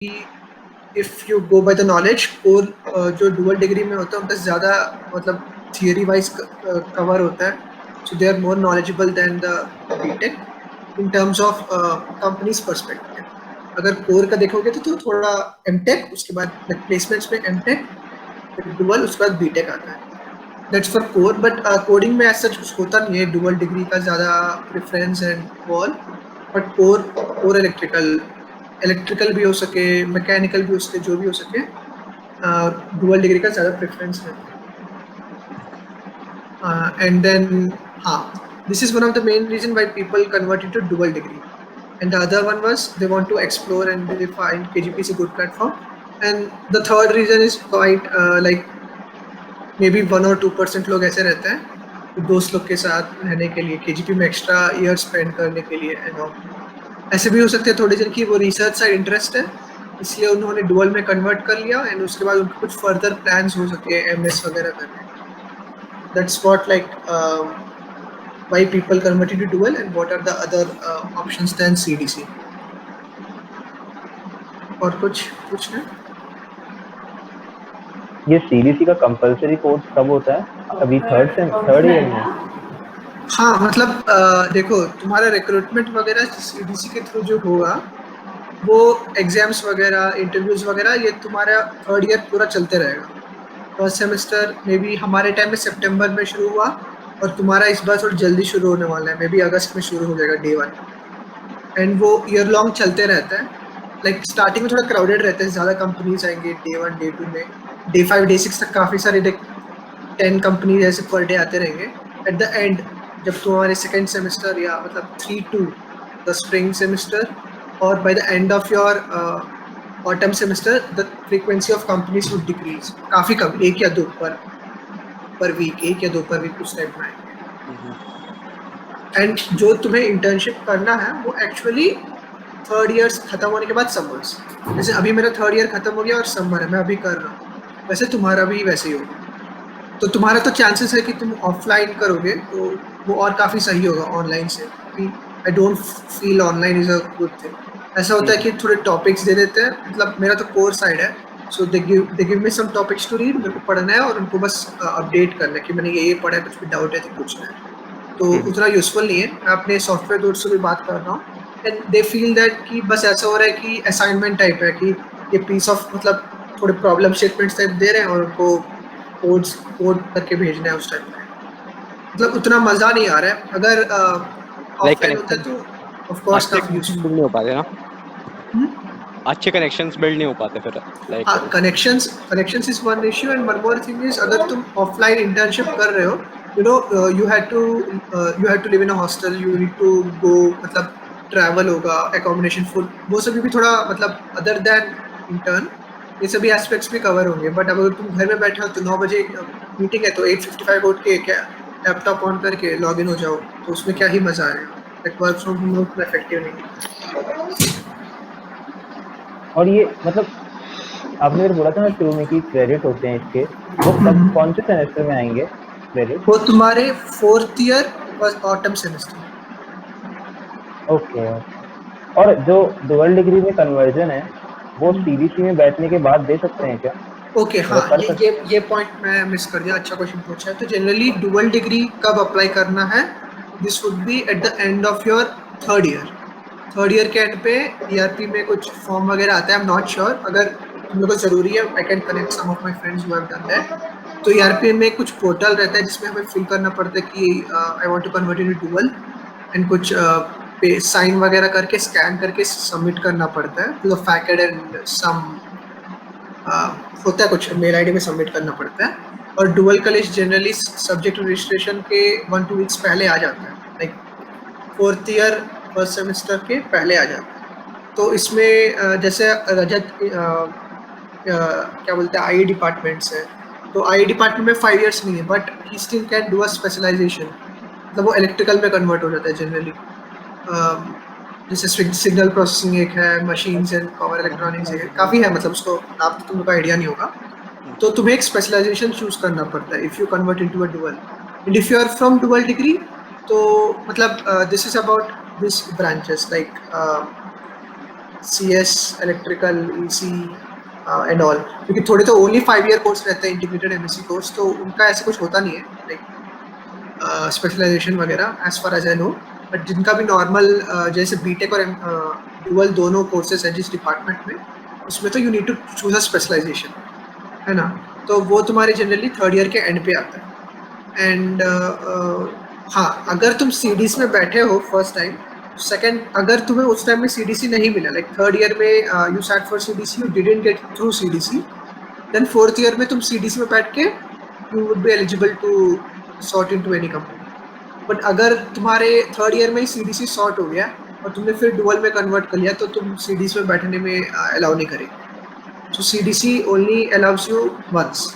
If you go by the knowledge, core जो dual degree में होता है उनका ज़्यादा मतलब थियरी वाइज कवर होता है, so they are more knowledgeable than the BTech in terms of companies perspective. अगर कोर का देखोगे तो थोड़ा एमटेक, उसके बाद प्लेसमेंट्स में एमटेक, फिर डुअल, उसके बाद बीटेक आता है। That's for core, but coding में ऐसा कुछ होता नहीं है, डुअल डिग्री का ज़्यादा preference and all. But core core electrical electrical भी हो सके, मैकेनिकल भी हो सके, जो भी हो सके, डुअल डिग्री का ज़्यादा प्रेफरेंस रहता है। एंड देन हाँ, this is one of the main reason why people converted to dual degree. And the other one was they want to explore and they find KGP is a good platform. And the third reason is quite like maybe 1 or 2% लोग ऐसे रहते हैं कि दोस्त लोग के साथ रहने के लिए, KGP में एक्स्ट्रा ईयर स्पेंड करने के लिए एंड ऑल। ऐसे भी हो सकते हैं थोड़े जन की वो रिसर्च साइड इंटरेस्ट है, इसलिए उन्होंने डुअल में कन्वर्ट कर लिया एंड उसके बाद उनके कुछ फर्दर प्लान्स हो सके एमएस वगैरह करने। That's what like why people converted to dual and what are the other options than CDC. और कुछ पूछना? ये सीडीसी का कंपलसरी कोर्स कब होता है? अभी थर्ड ईयर में? हाँ मतलब देखो, तुम्हारा रिक्रूटमेंट वगैरह सीडीसी के थ्रू जो होगा, वो एग्जाम्स वगैरह, इंटरव्यूज वगैरह, ये तुम्हारा थर्ड ईयर पूरा चलते रहेगा। फर्स्ट सेमेस्टर मे बी हमारे टाइम में सितंबर में शुरू हुआ और तुम्हारा इस बार थोड़ा जल्दी शुरू होने वाला है, मे बी अगस्त में शुरू हो जाएगा डे 1। एंड वो ईयर लॉन्ग चलते रहता है। लाइक स्टार्टिंग में थोड़ा क्राउडेड रहता है, ज़्यादा कंपनीज आएंगे डे 1 डे 2 में, डे 5 डे 6 तक काफ़ी सारे 10 कंपनीज ऐसे पर डे आते रहेंगे। एट द एंड जब तुम्हारे सेकेंड सेमेस्टर या मतलब 3 to द स्प्रिंग सेमेस्टर और by the end of your autumn semester, the frequency of companies would decrease काफ़ी कम, 1 या 2 पर वीक, 1 या 2 पर वीक उस टाइप में आएंगे। एंड जो तुम्हें इंटर्नशिप करना है वो एक्चुअली थर्ड ईयर खत्म होने के बाद समर्स, जैसे अभी मेरा थर्ड ईयर खत्म हो गया और समर है, मैं अभी कर रहा हूँ, वैसे तुम्हारा भी वैसे ही होगा। तो तुम्हारा तो चांसेस है कि तुम ऑफलाइन करोगे तो वो और काफ़ी सही होगा ऑनलाइन से। I don't feel online is a good thing. ऐसा होता है कि थोड़े टॉपिक्स दे देते हैं, मतलब मेरा तो कोर साइड है, so they give me some topics to read, मेरे को पढ़ना है और उनको बस अपडेट करना है कि मैंने ये पढ़ा है, कुछ भी डाउट है तो पूछना है। तो उतना यूजफुल नहीं है। मैं अपने सॉफ्टवेयर दोस्त से भी बात कर रहा हूँ एंड दे फील दैट कि बस ऐसा हो रहा है कि असाइनमेंट टाइप है, कि ये पीस ऑफ मतलब थोड़े प्रॉब्लम स्टेटमेंट्स टाइप दे रहे हैं और उनको कोड करके भेजना है उस टाइप में। मतलब उतना मजा नहीं आ रहा है। अगर ऑफलाइन होता है तो ऑफ कोर्स काफी यूजफुल नहीं हो पाते ना, अच्छे कनेक्शंस बिल्ड नहीं हो पाते फिर। लाइक हाँ, connections is one issue and one more thing is, अगर तुम ऑफलाइन इंटर्नशिप कर रहे हो, you know you had to live in a hostel, you need to go, मतलब ट्रैवल होगा, एकोमोडेशन, फूड, वो सभी भी थोड़ा मतलब अदर देन इंटर्न ये सभी एस्पेक्ट्स भी कवर होंगे। बट अगर तुम घर में बैठे हो तो 9 बजे मीटिंग है तो 8:55 उठ के क्या लैपटॉप ऑन करके लॉग इन हो जाओ, तो उसमें क्या ही मजा आएगा। वर्क फ्रॉम होम उतना इफेक्टिव नहीं। और ये मतलब आपने मेरे बोला था ना शुरू में कि क्रेडिट होते हैं इसके, वो कब कौन से सेमेस्टर में आएंगे क्रेडिट? वो तुम्हारे 4th year autumn semester. Okay. और जो डुअल डिग्री में कन्वर्जन है वो सीडीसी में बैठने के बाद दे सकते हैं क्या? ओके हाँ, कर सकते ये पॉइंट मैं मिस कर दिया, अच्छा क्वेश्चन पूछा है। तो जनरली डुअल डिग्री कब अप्लाई करना है, this would be at the end of your third year के एंड पे ईआरपी में कुछ फॉर्म वगैरह आता है, आई एम नॉट श्योर, अगर तुम लोग को जरूरी है I can connect some of my friends who have done that. तो ईआरपी में कुछ पोर्टल रहता है जिसमें हमें फिल करना पड़ता है कि I want to convert into dual, and कुछ पे साइन वगैरह करके स्कैन करके सबमिट करना पड़ता है, मतलब फैकेड एंड सम होता है, कुछ मेल आईडी में सबमिट करना पड़ता है। और डुअल का list generally subject to registration के 1-2 वीक्स पहले आ जाता है, like 4th year first semester के पहले आ जाता है। तो इसमें जैसे रजत क्या बोलते हैं आई डिपार्टमेंट्स है, तो आई डिपार्टमेंट में 5 इयर्स नहीं है, but he still can do a specialisation, मतलब वो इलेक्ट्रिकल में कन्वर्ट हो जाता है जनरली। जैसे सिग्नल प्रोसेसिंग एक है, मशीन्स एंड पावर इलेक्ट्रॉनिक्स है, काफ़ी है, मतलब उसको नाम तो तुमको आइडिया नहीं होगा। तो तुम्हें एक स्पेशलाइजेशन चूज करना पड़ता है if you convert into a dual. And if you are from dual degree तो मतलब this is about this branches, like CS, electrical, EC and all, क्योंकि थोड़े तो ओनली 5 ईयर कोर्स रहते हैं इंटीग्रेटेड MSc कोर्स, तो उनका ऐसे कुछ होता नहीं है लाइक स्पेशलाइजेशन वगैरह as far as I know. But जिनका भी नॉर्मल जैसे बीटेक और डुअल दोनों कोर्सेज हैं जिस डिपार्टमेंट में, उसमें तो you need to choose a specialisation, है ना। तो वो तुम्हारे जनरली 3rd ईयर के एंड पे आता है। एंड हाँ, अगर तुम CDs में बैठे हो फर्स्ट टाइम, सेकंड अगर तुम्हें उस टाइम में CDC नहीं मिला, लाइक 3rd ईयर में you sat for CDC, you didn't get through CDC, then 4th year में तुम CDC में बैठ के you would be eligible to sort into any company. But अगर तुम्हारे 3rd ईयर में ही CDC सॉर्ट हो गया और तुमने फिर डुअल में कन्वर्ट कर लिया, तो तुम CDC में बैठने में अलाउ नहीं करेगी। So CDC only allows you once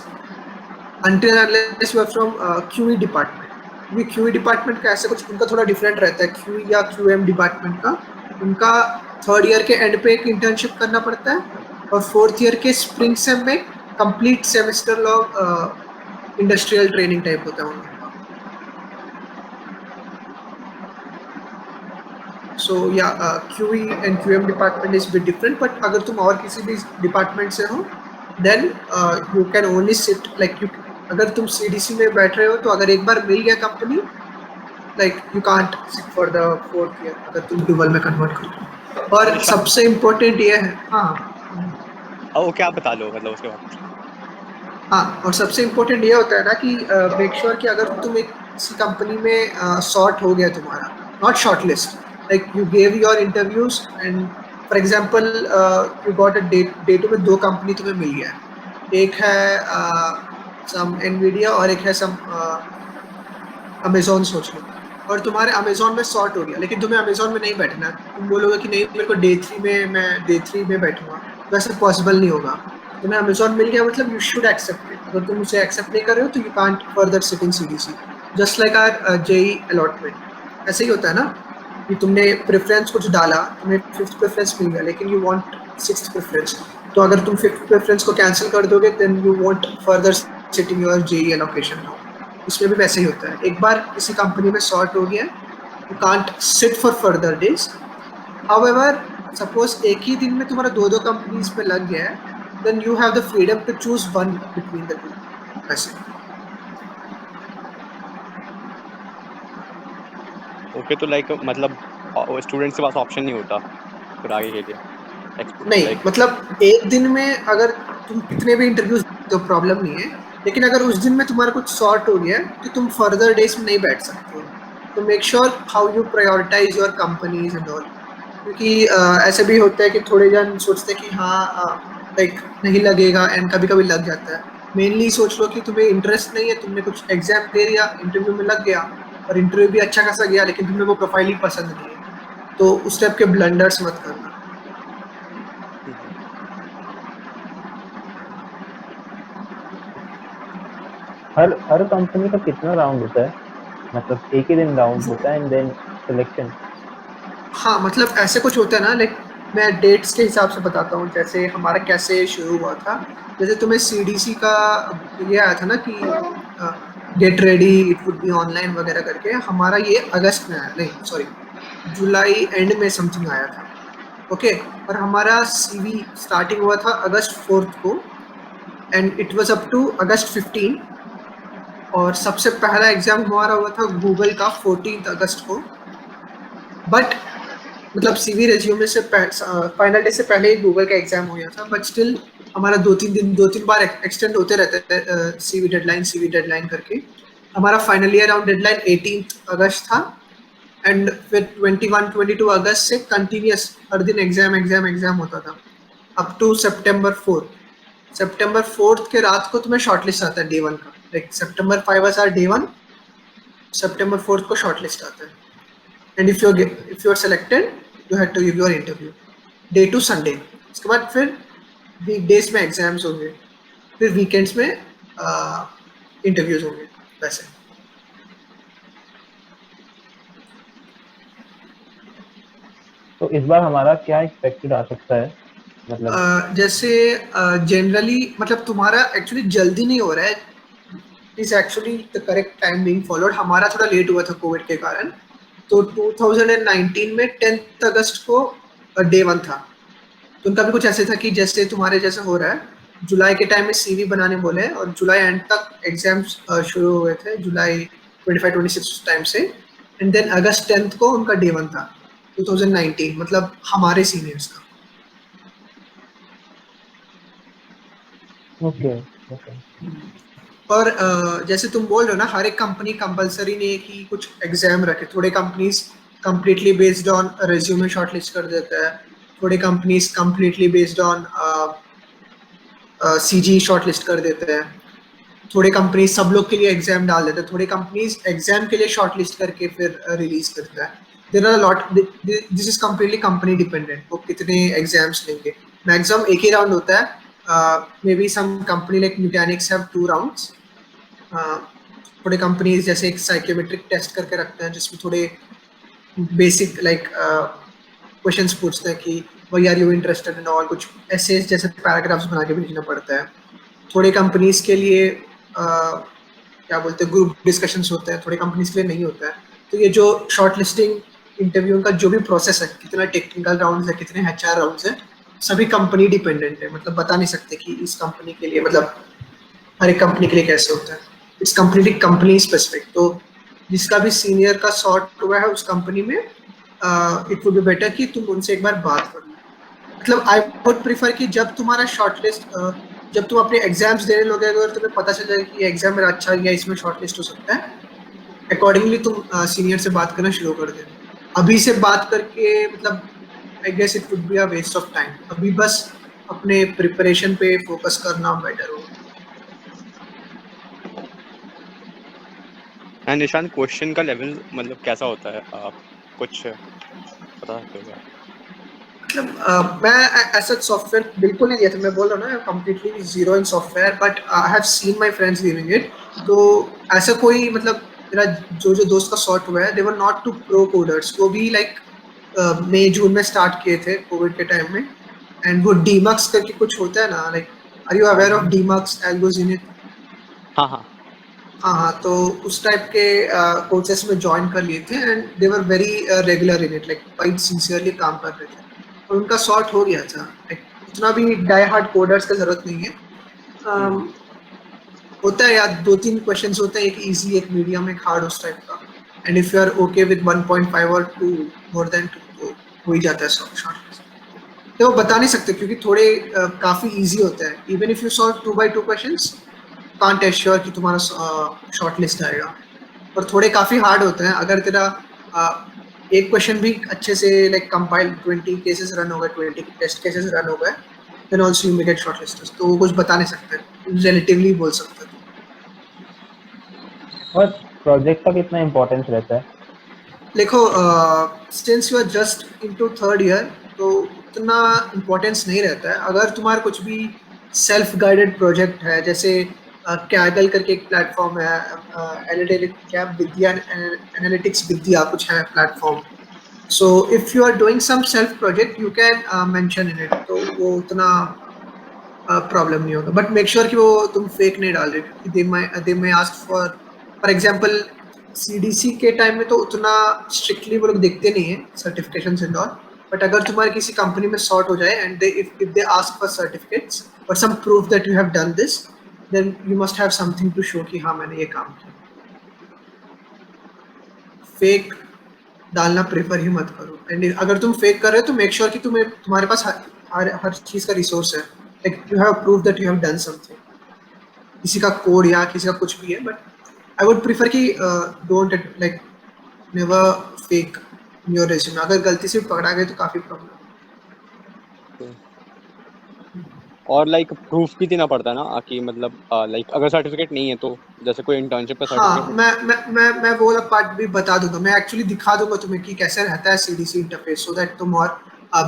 until and unless you are from QE department. क्योंकि QE डिपार्टमेंट का ऐसे कुछ उनका थोड़ा डिफरेंट रहता है, QE या QM डिपार्टमेंट का। उनका 3rd ईयर के एंड पे एक इंटर्नशिप करना पड़ता है, और 4th ईयर के स्प्रिंग सेम में complete semester long industrial training type होता है उनका। सो या QE and QM department is bit different, but अगर तुम और किसी भी डिपार्टमेंट से हो, then you can only sit like you. अगर तुम CDC में बैठ रहे हो, तो अगर एक बार मिल गया company, like you can't sit for the 4th year अगर तुम डुअल में कन्वर्ट करो। और सबसे इम्पोर्टेंट ये है, हाँ वो क्या बता लो मतलब उसके बाद। हाँ, और सबसे इम्पोर्टेंट ये होता है ना कि मेक श्योर कि अगर तुम एक किसी कंपनी में सॉर्ट हो गया तुम्हारा, not short list, like you gave your interviews and for example you got a day two में 2 कंपनी तुम्हें मिल गया है, एक है सम एनवीडिया और एक है सम अमेजोन सोच लो, और तुम्हारे अमेजोन में सॉर्ट हो गया, लेकिन तुम्हें अमेजोन में नहीं बैठना। तुम बोलोगे कि नहीं मेरे को डे 3 में बैठूंगा, वैसे पॉसिबल नहीं होगा। तुम्हें अमेजोन मिल गया मतलब यू शुड एक्सेप्ट इट। अगर तुम उसे एक्सेप्ट नहीं कर रहे हो, तो you can't further sit in CDC, just like our JEE allotment. ऐसे ही होता है ना कि तुमने प्रेफरेंस कुछ डाला, तुम्हें 5th प्रेफरेंस मिल गया, लेकिन यू वांट 6th प्रेफरेंस, तो अगर तुम 5th प्रेफरेंस को कैंसिल कर दोगे, then you want further sit in your JEE allocation now. इसमें भी वैसे ही होता है, एक बार किसी कंपनी में सॉर्ट हो गया, you can't sit for further days. However suppose एक ही दिन में तुम्हारा 2 कंपनीज पे लग गया है, then you have the freedom to choose one between the 2 ऐसे। ओके, तो लाइक मतलब स्टूडेंट्स के पास ऑप्शन नहीं होता फिर आगे के लिए नहीं लाइक। मतलब एक दिन में अगर तुम कितने भी इंटरव्यूज तो प्रॉब्लम नहीं है, लेकिन अगर उस दिन में तुम्हारा कुछ सॉर्ट हो गया तो तुम फर्दर डेज में नहीं बैठ सकते हो। तो make sure how you prioritise your companies and all, क्योंकि ऐसे भी होता है कि थोड़े जन सोचते हैं कि हाँ लाइक नहीं लगेगा, एंड कभी कभी लग जाता है। मेनली सोच लो कि तुम्हें इंटरेस्ट नहीं है, तुमने कुछ एग्जाम दे दिया, इंटरव्यू में लग गया और इंटरव्यू भी अच्छा खासा गया, लेकिन तुम्हें वो प्रोफाइल ही पसंद नहीं है, तो उस टाइप के ब्लंडर्स मत करना। हर कंपनी का कितना राउंड होता है? मतलब एक ही दिन राउंड होता है एंड देन सिलेक्शन? हाँ मतलब ऐसे कुछ होता है ना, लाइक मैं डेट्स के हिसाब से बताता हूँ, जैसे हमारा कैसे शुरू हुआ था। जैसे तुम्हें CDC का ये आया था ना कि get ready it would B online वगैरह करके, हमारा ये अगस्त में आया, नहीं सॉरी जुलाई एंड में समथिंग आया था। ओके, और हमारा CV स्टार्टिंग हुआ था अगस्त 4th को, and it was up to August 15। और सबसे पहला एग्जाम हमारा हुआ था गूगल का 14 अगस्त को। बट मतलब CV रेज्यूमे से फाइनल डे से पहले ही गूगल का एग्जाम हो गया था, बट स्टिल हमारा 2-3 बार एक्सटेंड होते रहते थे CV डेडलाइन करके। हमारा फाइनल ईयर राउंड डेडलाइन 18 अगस्त था, एंड फिर 21-22 अगस्त से कंटिन्यूस हर दिन एग्जाम होता था अप टू September 4th के रात को तुम्हें शॉर्टलिस्ट आता है Day 1 का, like September 5 was our Day 1, September 4th को शॉर्टलिस्ट आता है, and if you are selected you have to give your interview Day 2 Sunday. उसके बाद फिर वीकडेज में एग्जाम्स होंगे, फिर वीकेंड्स में इंटरव्यूज होंगे वैसे। तो इस बार हमारा क्या एक्सपेक्टेड आ सकता है? मतलब जैसे जनरली मतलब तुम्हारा एक्चुअली जल्दी नहीं हो रहा है, is actually the correct time being followed. हमारा थोड़ा लेट हुआ था कोविड के कारण, तो 2019 में 10th अगस्त को Day 1 था, तो उनका भी कुछ ऐसे था कि जैसे तुम्हारे जैसे हो रहा है, जुलाई के टाइम में सीवी बनाने बोले और जुलाई एंड तक एग्जाम्स शुरू हुए थे, जुलाई 25-26 टाइम से, एंड देन अगस्त 10th को उनका डे 1 था 2019, मतलब हमारे सीनियर्स का। Okay okay. और जैसे तुम बोल रहे हो ना, हर एक कंपनी कंपलसरी नहीं है कि कुछ एग्जाम रखे। थोड़े companies completely based on resume shortlist कर देता है, थोड़े companies completely based on CG shortlist कर देते हैं, थोड़े कंपनीज सब लोग के लिए एग्जाम डाल देते हैं, थोड़े कंपनीज एग्जाम के लिए शॉर्टलिस्ट करके फिर रिलीज करते हैं। There are lot, this is completely company dependent, वो कितने एग्जाम्स लेंगे। मैक्सिमम एक ही राउंड होता है, may be some company like Nutanix have 2 rounds. थोड़े कंपनीज जैसे एक साइकोमेट्रिक टेस्ट करके रखते हैं जिसमें थोड़े बेसिक लाइक क्वेश्चंस पूछते हैं कि why are you interested in all, कुछ ऐसे जैसे पैराग्राफ्स बना के भेजना पड़ता है। थोड़े कंपनीज के लिए क्या बोलते हैं ग्रुप डिस्कशंस होते हैं, थोड़े कंपनीज के लिए नहीं होता है। तो ये जो शॉर्ट लिस्टिंग इंटरव्यू का जो भी प्रोसेस है, कितना टेक्निकल राउंड्स है, कितने एचआर राउंड्स है, सभी कंपनी डिपेंडेंट है। मतलब बता नहीं सकते कि इस कंपनी के लिए, मतलब हर एक कंपनी के लिए कैसे होता है। It's completely company specific. तो जिसका भी सीनियर का सॉर्ट हुआ है उस कंपनी में, इट वुड बी बेटर कि तुम उनसे एक बार बात कर लो। मतलब आई वुड प्रीफर कि जब तुम्हारा शॉर्टलिस्ट, जब तुम अपने एग्जाम्स देने लोगे, अगर तुम्हें पता चल जाए कि ये एग्जाम मेरा अच्छा गया, इसमें शॉर्टलिस्ट हो सकता है, अकॉर्डिंगली तुम सीनियर से बात करना शुरू कर देना। अभी से बात करके मतलब I guess it would be a waste of time. अभी बस अपने प्रिपरेशन पे फोकस करना बेटर होगा। एंड निशान, क्वेश्चन का लेवल मतलब कैसा होता है, आप कुछ बता सकते हो क्या? मतलब मैं ऐसा सॉफ्टवेयर बिल्कुल नहीं दिया था, मैं बोल रहा हूँ ना completely zero in software, but I have seen my friends giving it. तो ऐसा कोई मतलब मेरा जो जो दोस्त का सॉर्ट हुआ है, they were not too pro coders, वो भी लाइक मई जून में स्टार्ट किए थे कोविड के टाइम में। एंड वो डीमक्स करके कुछ होता है ना, like are you aware of demux, algogenic? हाँ हाँ। हाँ, तो उस टाइप के कोर्सेस में ज्वाइन कर लिए थे and they were very regular in it, like quite sincerely काम कर रहे थे और उनका सॉर्ट हो गया था। लाइक इतना भी डाई हार्ड कोडर्स का जरूरत नहीं है। होता है यार, 2-3 क्वेश्चंस होते हैं, एक इजी, एक मीडियम, एक हार्ड, उस टाइप का। And if you are okay with 1.5 और 2, मोर देन 2, तो हो ही जाता है शॉर्ट। तो वो बता नहीं सकते क्योंकि थोड़े काफी इजी होता है। Even if you solve 2 by 2 questions, can't assure कि तुम्हारा शॉर्ट लिस्ट आएगा। और थोड़े काफी हार्ड होते हैं। अगर तेरा एक क्वेश्चन भी अच्छे से लाइक कंपाइल 20 केसेस रन हो गए, 20 टेस्ट केसेस रन हो गए, then also you may get short listed. तो वो कुछ बता नहीं सकते, रिलेटिवली बोल सकते हो। और प्रोजेक्ट का कितना इम्पोर्टेंस रहता है? देखो, since you are just into third year, तो उतना इम्पोर्टेंस नहीं रहता है। अगर तुम्हारा कुछ भी सेल्फ गाइडेड प्रोजेक्ट है, जैसे कैगल करके एक प्लेटफॉर्म है, क्या विद्या, एनालिटिक्स विद्या कुछ है platform. So if you are doing some self project, you can mention in it, तो वो उतना प्रॉब्लम नहीं होगा। बट मेक श्योर कि वो तुम फेक नहीं डाल रहे, क्योंकि they may ask for example CDC के टाइम में तो उतना स्ट्रिक्टली वो लोग देखते नहीं है सर्टिफिकेशंस एंड ऑल। बट अगर तुम्हारे किसी कंपनी में सॉर्ट हो जाए and they if they ask for certificates और some proof that you have done this, then you must have something to show कि हाँ मैंने ये काम किया। फेक डालना प्रेफर ही मत करो। एंड अगर तुम फेक कर रहे हो तो मेक श्योर कि तुम्हारे पास हर चीज का रिसोर्स है, like you have proof that you have done something, किसी का कोड या किसी का कुछ भी है। बट आई वुड प्रीफर कि don't like never fake your resume. अगर गलती से पकड़ा गए तो काफी प्रॉब्लम। और लाइक प्रूफ भी देना पड़ता है ना कि मतलब लाइक अगर सर्टिफिकेट नहीं है तो, जैसे कोई इंटर्नशिप का हाँ, सर्टिफिकेट। मैं वो वाला पार्ट भी बता दूंगा। मैं एक्चुअली दिखा दूंगा तुम्हें कि कैसे रहता है सीडीसी इंटरफेस, सो दैट तुम और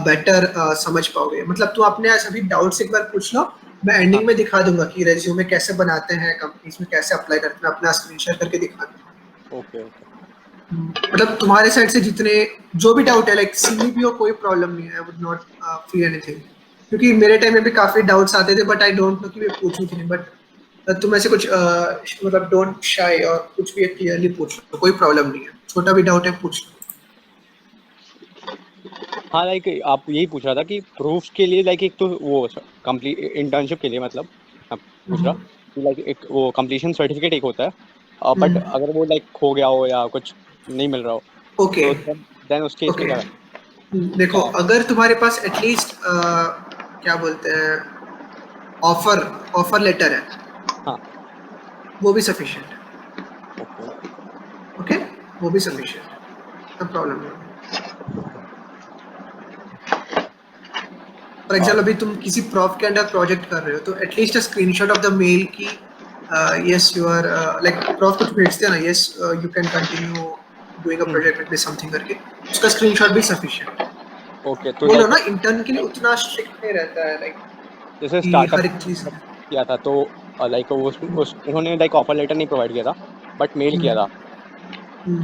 बेटर समझ पाओगे। मतलब तुम अपने सभी डाउट्स एक बार पूछ लो, मैं हाँ। एंडिंग में दिखा दूंगा कि रेज्यूमे कैसे बनाते हैं, कंपनीज में कैसे अप्लाई करते हैं, अपना स्क्रीन शेयर करके दिखा दूंगा। Okay okay. मतलब तुम्हारे साइड से जितने जो भी डाउट है, लाइक सीवी भी हो, कोई प्रॉब्लम नहीं है। I would not feel anything, क्योंकि मेरे टाइम में भी काफी डाउट्स आते थे, बट आई डोंट नो कि मैं पूछूं कि नहीं। बट तुम ऐसे कुछ मतलब डोंट शाई और कुछ भी क्लियरली पूछ लो, कोई प्रॉब्लम नहीं है। छोटा भी डाउट है पूछ लो। हाँ लाइक आप यही पूछ रहा था कि प्रूफ के लिए लाइक एक तो वो कंप्लीट इंटर्नशिप के लिए मतलब मैं पूछ रहा कि लाइक एक वो कंप्लीशन सर्टिफिकेट एक होता है बट अगर वो लाइक खो गया हो या कुछ नहीं मिल रहा हो ओके तो देन उस केस में ओके क्या देखो, अगर तुम्हारे पास एटलीस्ट क्या बोलते हैं, ऑफर ऑफर लेटर है, हाँ वो भी सफिशिएंट है। ओके ओके, वो भी सफिशिएंट है, नो प्रॉब्लम नहीं। फॉर एग्जाम्पल अभी तुम किसी प्रॉफ के अंडर प्रोजेक्ट कर रहे हो तो at least a screenshot of the mail की yes you are like prof कुछ भेजते हैं ना, yes you can continue doing a project with something करके, उसका स्क्रीनशॉट भी सफिशिएंट है। ओके तो बोलो लाइक ना, इंटर्न के लिए उतना स्ट्रिक्ट नहीं रहता है लाइक जैसे कि स्टार्टअप हर एक चीज। किया था तो लाइक उस उन्होंने लाइक ऑफर लेटर नहीं प्रोवाइड किया था बट मेल किया था हम्म।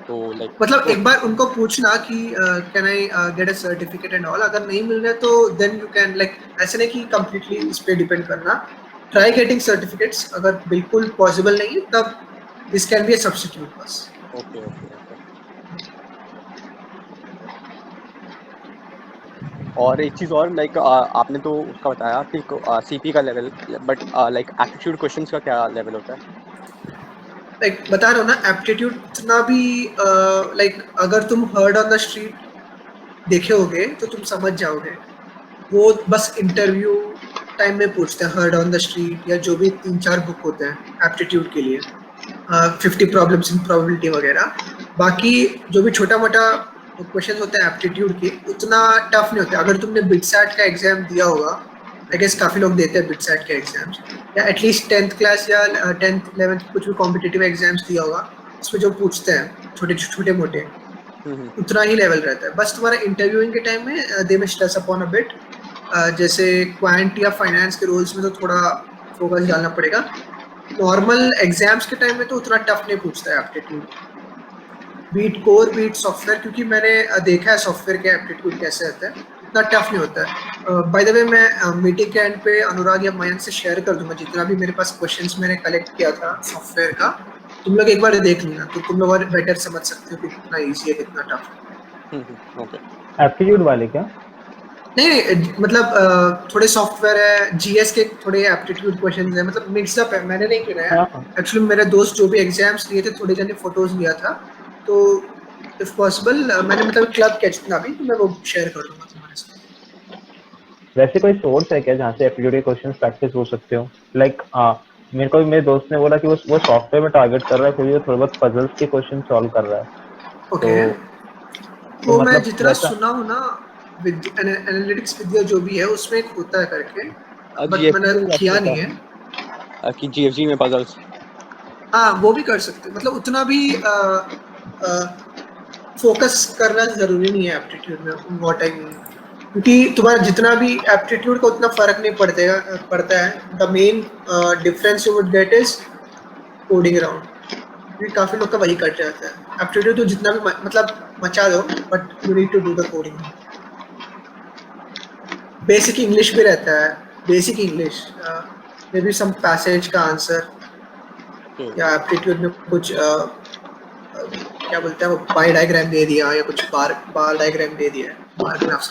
तो लाइक मतलब तो एक बार उनको पूछना कि can I get a certificate and all, अगर नहीं मिल रहा है तो देन यू कैन लाइक, ऐसे नहीं कि कंप्लीटली इस पे डिपेंड करना, ट्राई गेटिंग सर्टिफिकेट्स, अगर बिल्कुल पॉसिबल नहीं है तब this can be a substitute बस। ओके ओके ओके और एक चीज़ और लाइक आपने तो उसका बताया कि सीपी का level but like aptitude questions का क्या लेवल होता है लाइक बता रहा हूँ ना, एप्टीट्यूड इतना भी लाइक अगर तुम हर्ड ऑन द स्ट्रीट देखे होगे तो तुम समझ जाओगे। वो बस इंटरव्यू टाइम में पूछते हैं हर्ड ऑन द स्ट्रीट, या जो भी 3-4 बुक होते हैं एप्टीट्यूड के लिए, 50 प्रॉब्लम्स इन प्रोबेबिलिटी वगैरह। बाकी जो भी छोटा मोटा क्वेश्चन होते हैं एप्टीट्यूड के, उतना टफ नहीं होता। अगर तुमने बिटसैट का एग्जाम दिया होगा, आई गेस काफी लोग देते हैं बिटसैट के एग्जाम्स, या एटलीस्ट 10th क्लास या 10th 11th कुछ भी कॉम्पिटिटिव एग्जाम्स दिया होगा, उसमें जो पूछते हैं छोटे छोटे मोटे, हम्म उतना ही लेवल रहता है। बस तुम्हारा इंटरव्यूइंग के टाइम में दे में स्ट्रेस अपॉन अ बिट, जैसे क्वांट या फाइनेंस के रोल्स में तो थोड़ा फोकस डालना पड़ेगा। नॉर्मल एग्जाम्स के टाइम में तो उतना टफ नहीं पूछता है aptitude, be it core be it software, क्योंकि मैंने देखा है सॉफ्टवेयर के एप्टीट्यूड कैसे रहता है, उतना टफ नहीं होता है। बाय द वे, मैं मीटिंग के एंड पे अनुराग या मयंक से शेयर कर दूंगा जितना भी मेरे पास क्वेश्चंस मैंने कलेक्ट किया था सॉफ्टवेयर का, तुम लोग एक बार देख लेना तो तुम लोग और बेटर समझ सकते हो कि कितना ईजी है कितना टफ है। ओके एप्टीट्यूड वाले क्या? नहीं मतलब थोड़े सॉफ्टवेयर है, जीएस के थोड़े एप्टीट्यूड क्वेश्चंस है, मतलब मिक्स अप है, मैंने नहीं किया है हाँ हाँ। एक्चुअली। मेरे दोस्त जो भी एग्जाम्स दिए थे, थोड़े जने फोटोज लिया था, तो इफ पॉसिबल मैंने मतलब क्लब किया जितना भी, तो मैं वो शेयर कर दूंगा तुम्हारे साथ। वैसे कोई सोर्स है क्या जहाँ से एप्टीट्यूड के क्वेश्चन प्रैक्टिस हो सकते हो? लाइक मेरे को मेरे दोस्त ने बोला कि वो सॉफ्टवेयर में टारगेट कर रहा है, फिर वो थोड़े बहुत पजल्स के क्वेश्चन सॉल्व कर रहा है। ओके, तो वो मैं मतलब जितना वैसा। सुना हूँ ना, एनालिटिक्स विद्या जो भी है उसमें एक होता है करके, बट मैंने जीएफजी में वैसे किया होता नहीं है। है कि जीएफजी में पजल्स हाँ, वो भी कर सकते हो, मतलब उतना भी फोकस करना जरूरी नहीं है एप्टीट्यूड में, व्हाट आई मीन, क्योंकि तुम्हारा जितना भी एप्टीट्यूड का उतना फर्क नहीं पड़ता है। The main difference you would get is coding around, क्योंकि काफी लोग का वही कट जाता है। एप्टीट्यूड तो जितना भी मतलब मचा दो, but you need to do the coding. Basic English भी रहता है, basic English, may be some passage का आंसर, या एप्टीट्यूड में कुछ क्या बोलते हैं वो, पाई डायग्राम दे दिया या कुछ बार बार डायग्राम दे दिया, बार ग्राफ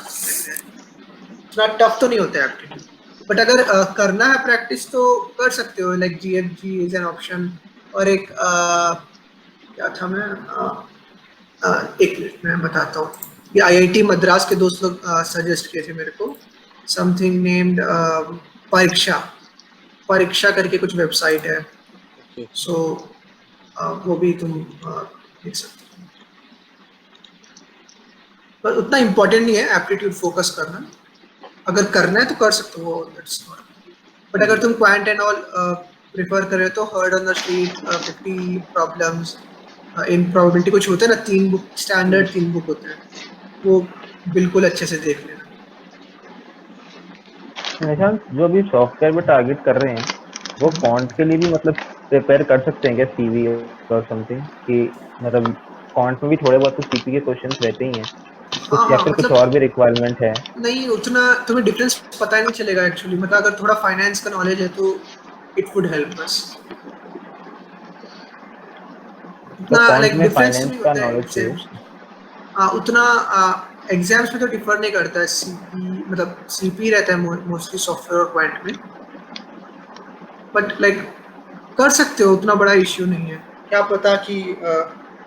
इतना टफ तो नहीं होता है एप्टीट्यूड। बट अगर करना है प्रैक्टिस तो कर सकते हो, like GFG is an option. और एक क्या था, मैं एक मिनट मैं बताता हूँ, ये आईआईटी मद्रास के दोस्त लोग सजेस्ट किए थे मेरे को, समथिंग नेम्ड परीक्षा, परीक्षा करके कुछ वेबसाइट है, सो वो भी तुम देख सकते हो। पर उतना इम्पोर्टेंट नहीं है एप्टीट्यूड फोकस करना, अगर करना है तो कर सकते हो, दैट्स नॉट। बट अगर तुम क्वांट एंड ऑल प्रिफर कर रहे हो तो heard on the street, 50 problems in probability कुछ होते हैं ना, 3 बुक स्टैंडर्ड 3 बुक होते हैं, वो बिल्कुल अच्छे से देख लेना। निशान, जो भी सॉफ्टवेयर में टारगेट कर रहे हैं वो फॉन्ट के लिए भी मतलब प्रिपेयर कर सकते हैं क्या, सीवी और समथिंग, कि मतलब फॉन्ट में भी थोड़े बहुत तो सीपी के क्वेश्चंस रहते ही हैं हाँ कुछ, या हाँ, फिर कुछ मतलब और भी रिक्वायरमेंट है? नहीं उतना तुम्हें डिफरेंस पता ही नहीं चलेगा एक्चुअली, मतलब अगर थोड़ा फाइनेंस का नॉलेज है तो इट वुड हेल्प बस, तो उतना फॉन्ट लाइक में डिफरेंस तो फाइनेंस नहीं का होता है नॉलेज चाहिए। एग्जाम्स। हाँ उतना एग्जाम्स में तो डिफर नहीं करता है, सीपी मतलब सीपी रहता है मोस्टली सॉफ्टवेयर और क्वांट में, बट लाइक कर सकते हो, उतना बड़ा इश्यू नहीं है। क्या पता कि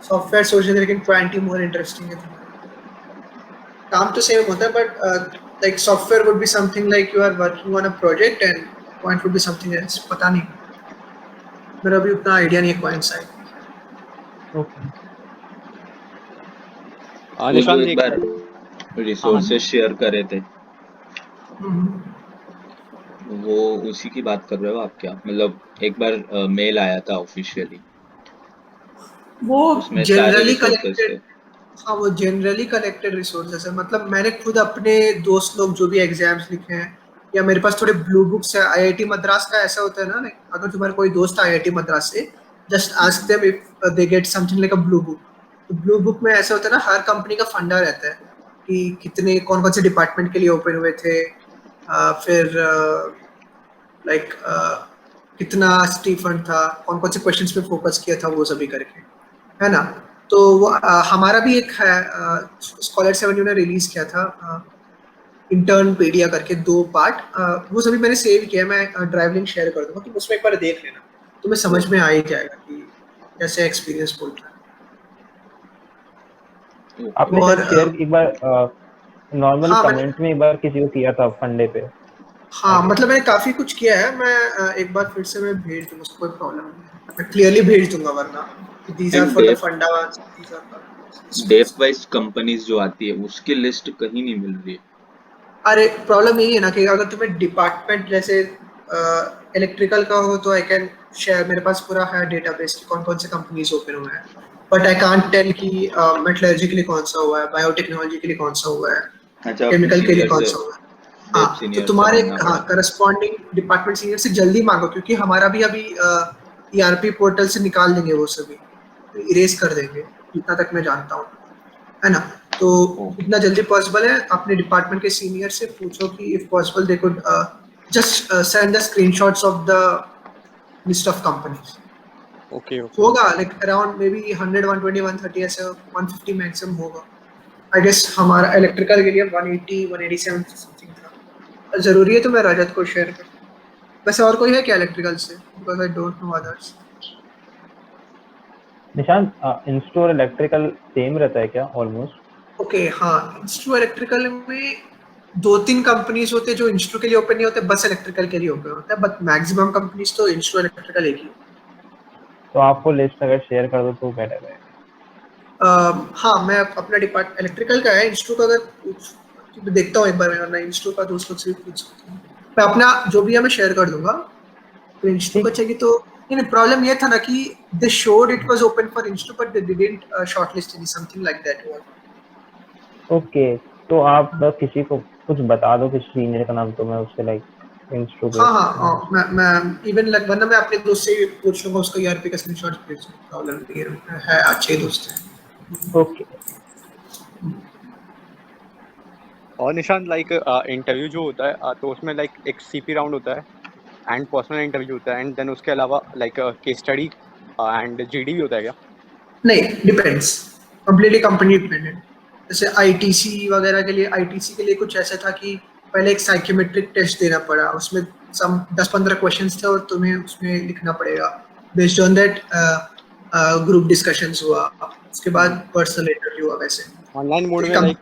सॉफ्टवेयर सोच रहे थे लेकिन क्वांट ही मोर इंटरेस्टिंग है तुम्हारा। काम तो सेम होता है but like software would be something like you are working on a project and quant would be something else, पता नहीं, मेरा अभी उतना आइडिया नहीं है क्वांट साइड। ओके। वो जो निशांत एक एक बार हाँ रिसोर्सेज शेयर करे थे, हम्म। वो उसी की बात कर रहे हो आप क्या? मतलब एक बार मेल आया था ऑफिशियली, वो उसमें सारे जनरली रिसोर्सेज कलेक्टेड, थे। हाँ वो जनरली कलेक्टेड रिसोर्सेज है। मतलब मैंने खुद अपने दोस्त लोग जो भी एग्जाम्स लिखे हैं, या मेरे पास थोड़े ब्लू बुक्स है आईआईटी मद्रास का, ऐसा होता है ना like, अगर तुम्हारा कोई दोस्त है आईआईटी मद्रास से, just ask them if they get something like a blue book. तो ब्लू बुक में ऐसा होता है ना, हर कंपनी का फंडा रहता है कि कितने कौन कौन से डिपार्टमेंट के लिए ओपन हुए थे, फिर लाइक कितना स्टीफन था, कौन कौन से क्वेश्चंस पे फोकस किया था, वो सभी करके, है ना। तो वो हमारा भी एक है, स्कॉलर एवेन्यू ने रिलीज किया था इंटर्न पीडिया करके, 2 पार्ट, वो सभी मैंने सेव किया है, मैं ड्राइव लिंक शेयर कर दूंगा, तुम उसमें एक बार देख लेना, तुम्हें समझ में आ ही जाएगा कि कैसे एक्सपीरियंस बोलता ओके आपने है। शायद और शेयर एक बार नॉर्मल हाँ मैंने, कमेंट में एक बार किसी को किया था फंडे पे हाँ आगे। मतलब मैंने काफी कुछ किया है, मैं एक बार फिर से मैं भेज दूंगा, उसको कोई प्रॉब्लम नहीं है, मैं क्लियरली भेज दूंगा, वरना these are and for the funda, these are for. Dep wise companies जो आती है उसकी लिस्ट कहीं नहीं मिल रही है। अरे प्रॉब्लम यही है ना कि अगर तुम्हें डिपार्टमेंट जैसे इलेक्ट्रिकल का हो तो आई कैन शेयर, मेरे पास पूरा है डेटाबेस कि कौन कौन से कंपनीज ओपन हुए हैं, बट आई कांट टेल कि मेटलर्जी के लिए कौन सा हुआ है, बायोटेक्नोलॉजी के लिए कौन सा हुआ है, अच्छा, अपने केमिकल के लिए सीनियर कौन से, सा हुआ है। डेप हाँ तो सीनियर से तुम्हारे, मांगना हाँ पड़ेगा। करस्पॉन्डिंग डिपार्टमेंट सीनियर से जल्दी मांगो, क्योंकि हमारा भी अभी ईआरपी पोर्टल से निकाल देंगे वो सभी, इरेज कर देंगे जितना तक मैं जानता हूँ, है ना। तो ओके। जितना जल्दी पॉसिबल है अपने डिपार्टमेंट के सीनियर से पूछो कि if possible they could just send the screenshots of the list of companies. Okay okay होगा लाइक अराउंड मे बी 100 120 130 ऐसे 150 मैक्सिमम होगा। आई गेस हमारा इलेक्ट्रिकल के लिए 180 187 समथिंग था। जरूरी है तो मैं रजत को शेयर कर, वैसे और कोई है क्या इलेक्ट्रिकल से, because I don't know others. Nishant, in store electrical same रहता है क्या ऑलमोस्ट? ओके हाँ, इंस्ट्रू इलेक्ट्रिकल में 2-3 कंपनीज होते हैं जो इंस्ट्रू के लिए ओपन नहीं होते, बस इलेक्ट्रिकल के लिए ओपन होता है, बट मैक्सिमम कंपनीज तो इंस्ट्रू इलेक्ट्रिकल एक ही होता तो आपको लिस्ट अगर शेयर कर दो तो बेटर रहेगा। है। हाँ मैं अपना डिपार्ट इलेक्ट्रिकल का है, इंस्ट्रू का अगर तो देखता हूँ एक बार, मैं इंस्ट्रू का दोस्त लोग से भी पूछ सकता हूँ, मैं अपना जो भी है मैं शेयर कर दूंगा। तो इंस्ट्रू का ठीक। चाहिए तो, नहीं प्रॉब्लम ये था ना कि they showed it was open for instru but they didn't shortlist any something like that. Okay, तो आप बस किसी को कुछ बता दो, किसी सीनियर का नाम, तो मैं उससे लाइक इंस्टो पे हाँ हाँ मैं इवन लग, वरना मैं अपने दोस्त से भी पूछ लूंगा, उसका ईआरपी का स्क्रीनशॉट भेज दूंगा, प्रॉब्लम नहीं है अच्छे दोस्त हैं। ओके। और निशांत लाइक इंटरव्यू जो होता है तो उसमें लाइक एक सीपी राउंड होता है एंड पर्सनल इंटरव्यू होता है एंड देन उसके अलावा like case study and GD भी होता है क्या? नहीं डिपेंड्स, कंप्लीटली कंपनी डिपेंडेंट। जैसे आईटीसी वगैरह के लिए, आईटीसी के लिए कुछ ऐसा था कि पहले एक साइकोमेट्रिक टेस्ट देना पड़ा, उसमें सम 10-15 क्वेश्चंस थे और तुम्हें उसमें लिखना पड़ेगा, based on that group discussions हुआ, उसके बाद पर्सनल इंटरव्यू हुआ वैसे। ऑनलाइन मोड तो में लाइक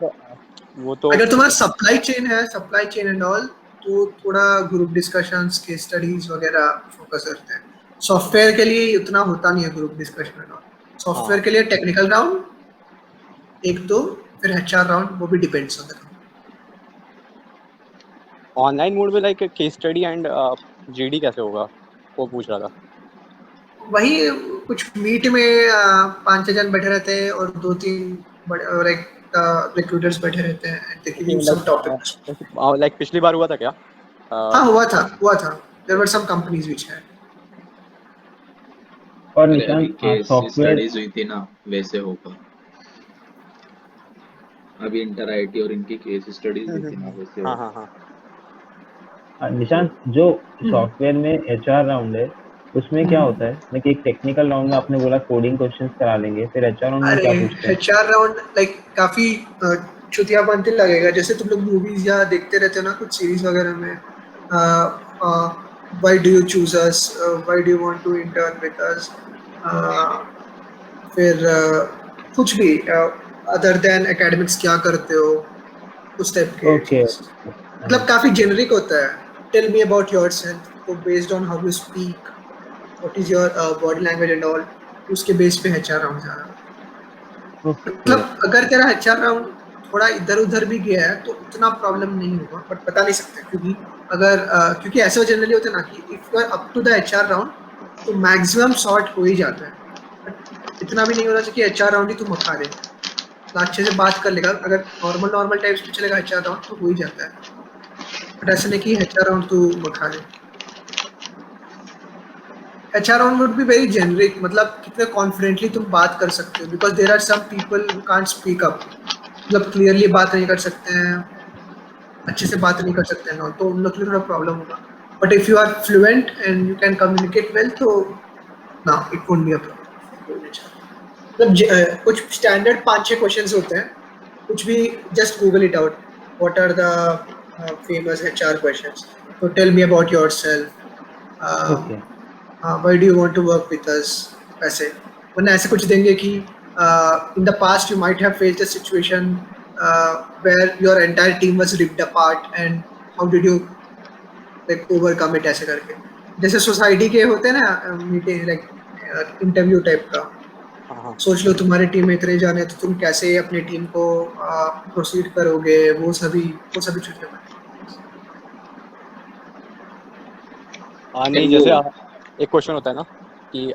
वो तो अगर तुम्हारा सप्लाई चेन है, सप्लाई चेन एंड ऑल, तो थोड़ा ग्रुप डिस्कशंस के स्टडीज वगैरह फोकस करते हैं। सॉफ्टवेयर के लिए उतना होता नहीं है ग्रुप डिस्कशन एंड ऑल। हाँ सॉफ्टवेयर के लिए टेक्निकल राउंड एक दो, फिर एचआर राउंड, वो भी depends on the company. Online mode में like case study and GD कैसे होगा वो पूछ रहा था। वही कुछ मीट में 5-6 जन बैठे रहते हैं और 2-3 बड़े और एक रिक्रूटर्स बैठे रहते हैं and they give you some topics. Like पिछली बार हुआ था क्या? हाँ हुआ था there were some companies which है। और अरे अभी निशांत, केस सॉफ्टवेयर, स्टडीज हुई थी ना, वैसे होगा। अभी इंटर आईटी और इनकी केस स्टडीज हुई थी ना, वैसे हाँ होगा। हाँ हाँ निशांत जो सॉफ्टवेयर में एचआर राउंड है, उसमें क्या होता है like एक टेक्निकल राउंड में आपने बोला कोडिंग क्वेश्चंस करा लेंगे, फिर एचआर राउंड में अरे क्या पूछते हैं? HR राउंड लाइक काफी चुतिया बनते लगेगा, जैसे तुम लोग मूवीज या देखते रहते हो ना कुछ सीरीज वगैरह में, why do you choose us, why do you want to intern with us, फिर कुछ भी अदर देन एकेडमिक्स क्या करते हो, उस टाइप के ओके। चीज। मतलब काफी जेनरिक होता है। टेल मी अबाउट योरसेल्फ, तो based on how you speak, what is your body language and all, उसके बेस पे HR राउंड जा रहा है। ओके। मतलब अगर तेरा HR राउंड थोड़ा इधर उधर भी गया है तो उतना प्रॉब्लम नहीं होगा, बट बता नहीं सकते, क्योंकि अगर क्योंकि ऐसा जनरली होता है ना कि if you are up to the HR round तो मैक्सिमम सॉर्ट हो ही जाता है, बट इतना भी नहीं होना चाहिए कि HR राउंड ही तुम मखा दे। तो अच्छे से बात कर लेगा, अगर नॉर्मल नॉर्मल टाइप्स पे चलेगा HR राउंड तो हो ही जाता है, बट ऐसा नहीं कि HR राउंड तू मखा दे। HR round would be very generic, मतलब कितने कॉन्फिडेंटली तुम बात कर सकते हो, because there are some people who can't speak up, मतलब क्लियरली बात नहीं कर सकते हैं, अच्छे से बात नहीं कर सकते हैं ना, तो उन लोग के लिए थोड़ा प्रॉब्लम होगा। But if you are fluent and you can communicate well तो ना, it won't be a problem. मतलब कुछ स्टैंडर्ड 5-6 क्वेश्चंस होते हैं, कुछ भी, just google it out, what are the famous HR questions, तो tell me about yourself, okay. Why do you want to work with us, ऐसे। वरना ऐसे कुछ देंगे कि in the past you might have faced a situation where your entire team was ripped apart and how did you like overcome it, ऐसे करके। जैसे society के होते हैं ना मीटिंग, लाइक इंटरव्यू टाइप का। हाँ हाँ सोच लो तुम्हारी टीम में इतने जाने, तो तुम कैसे अपनी टीम को प्रोसीड करोगे, वो सभी चीजें। नहीं, फिर वो जैसे एक क्वेश्चन होता है ना कि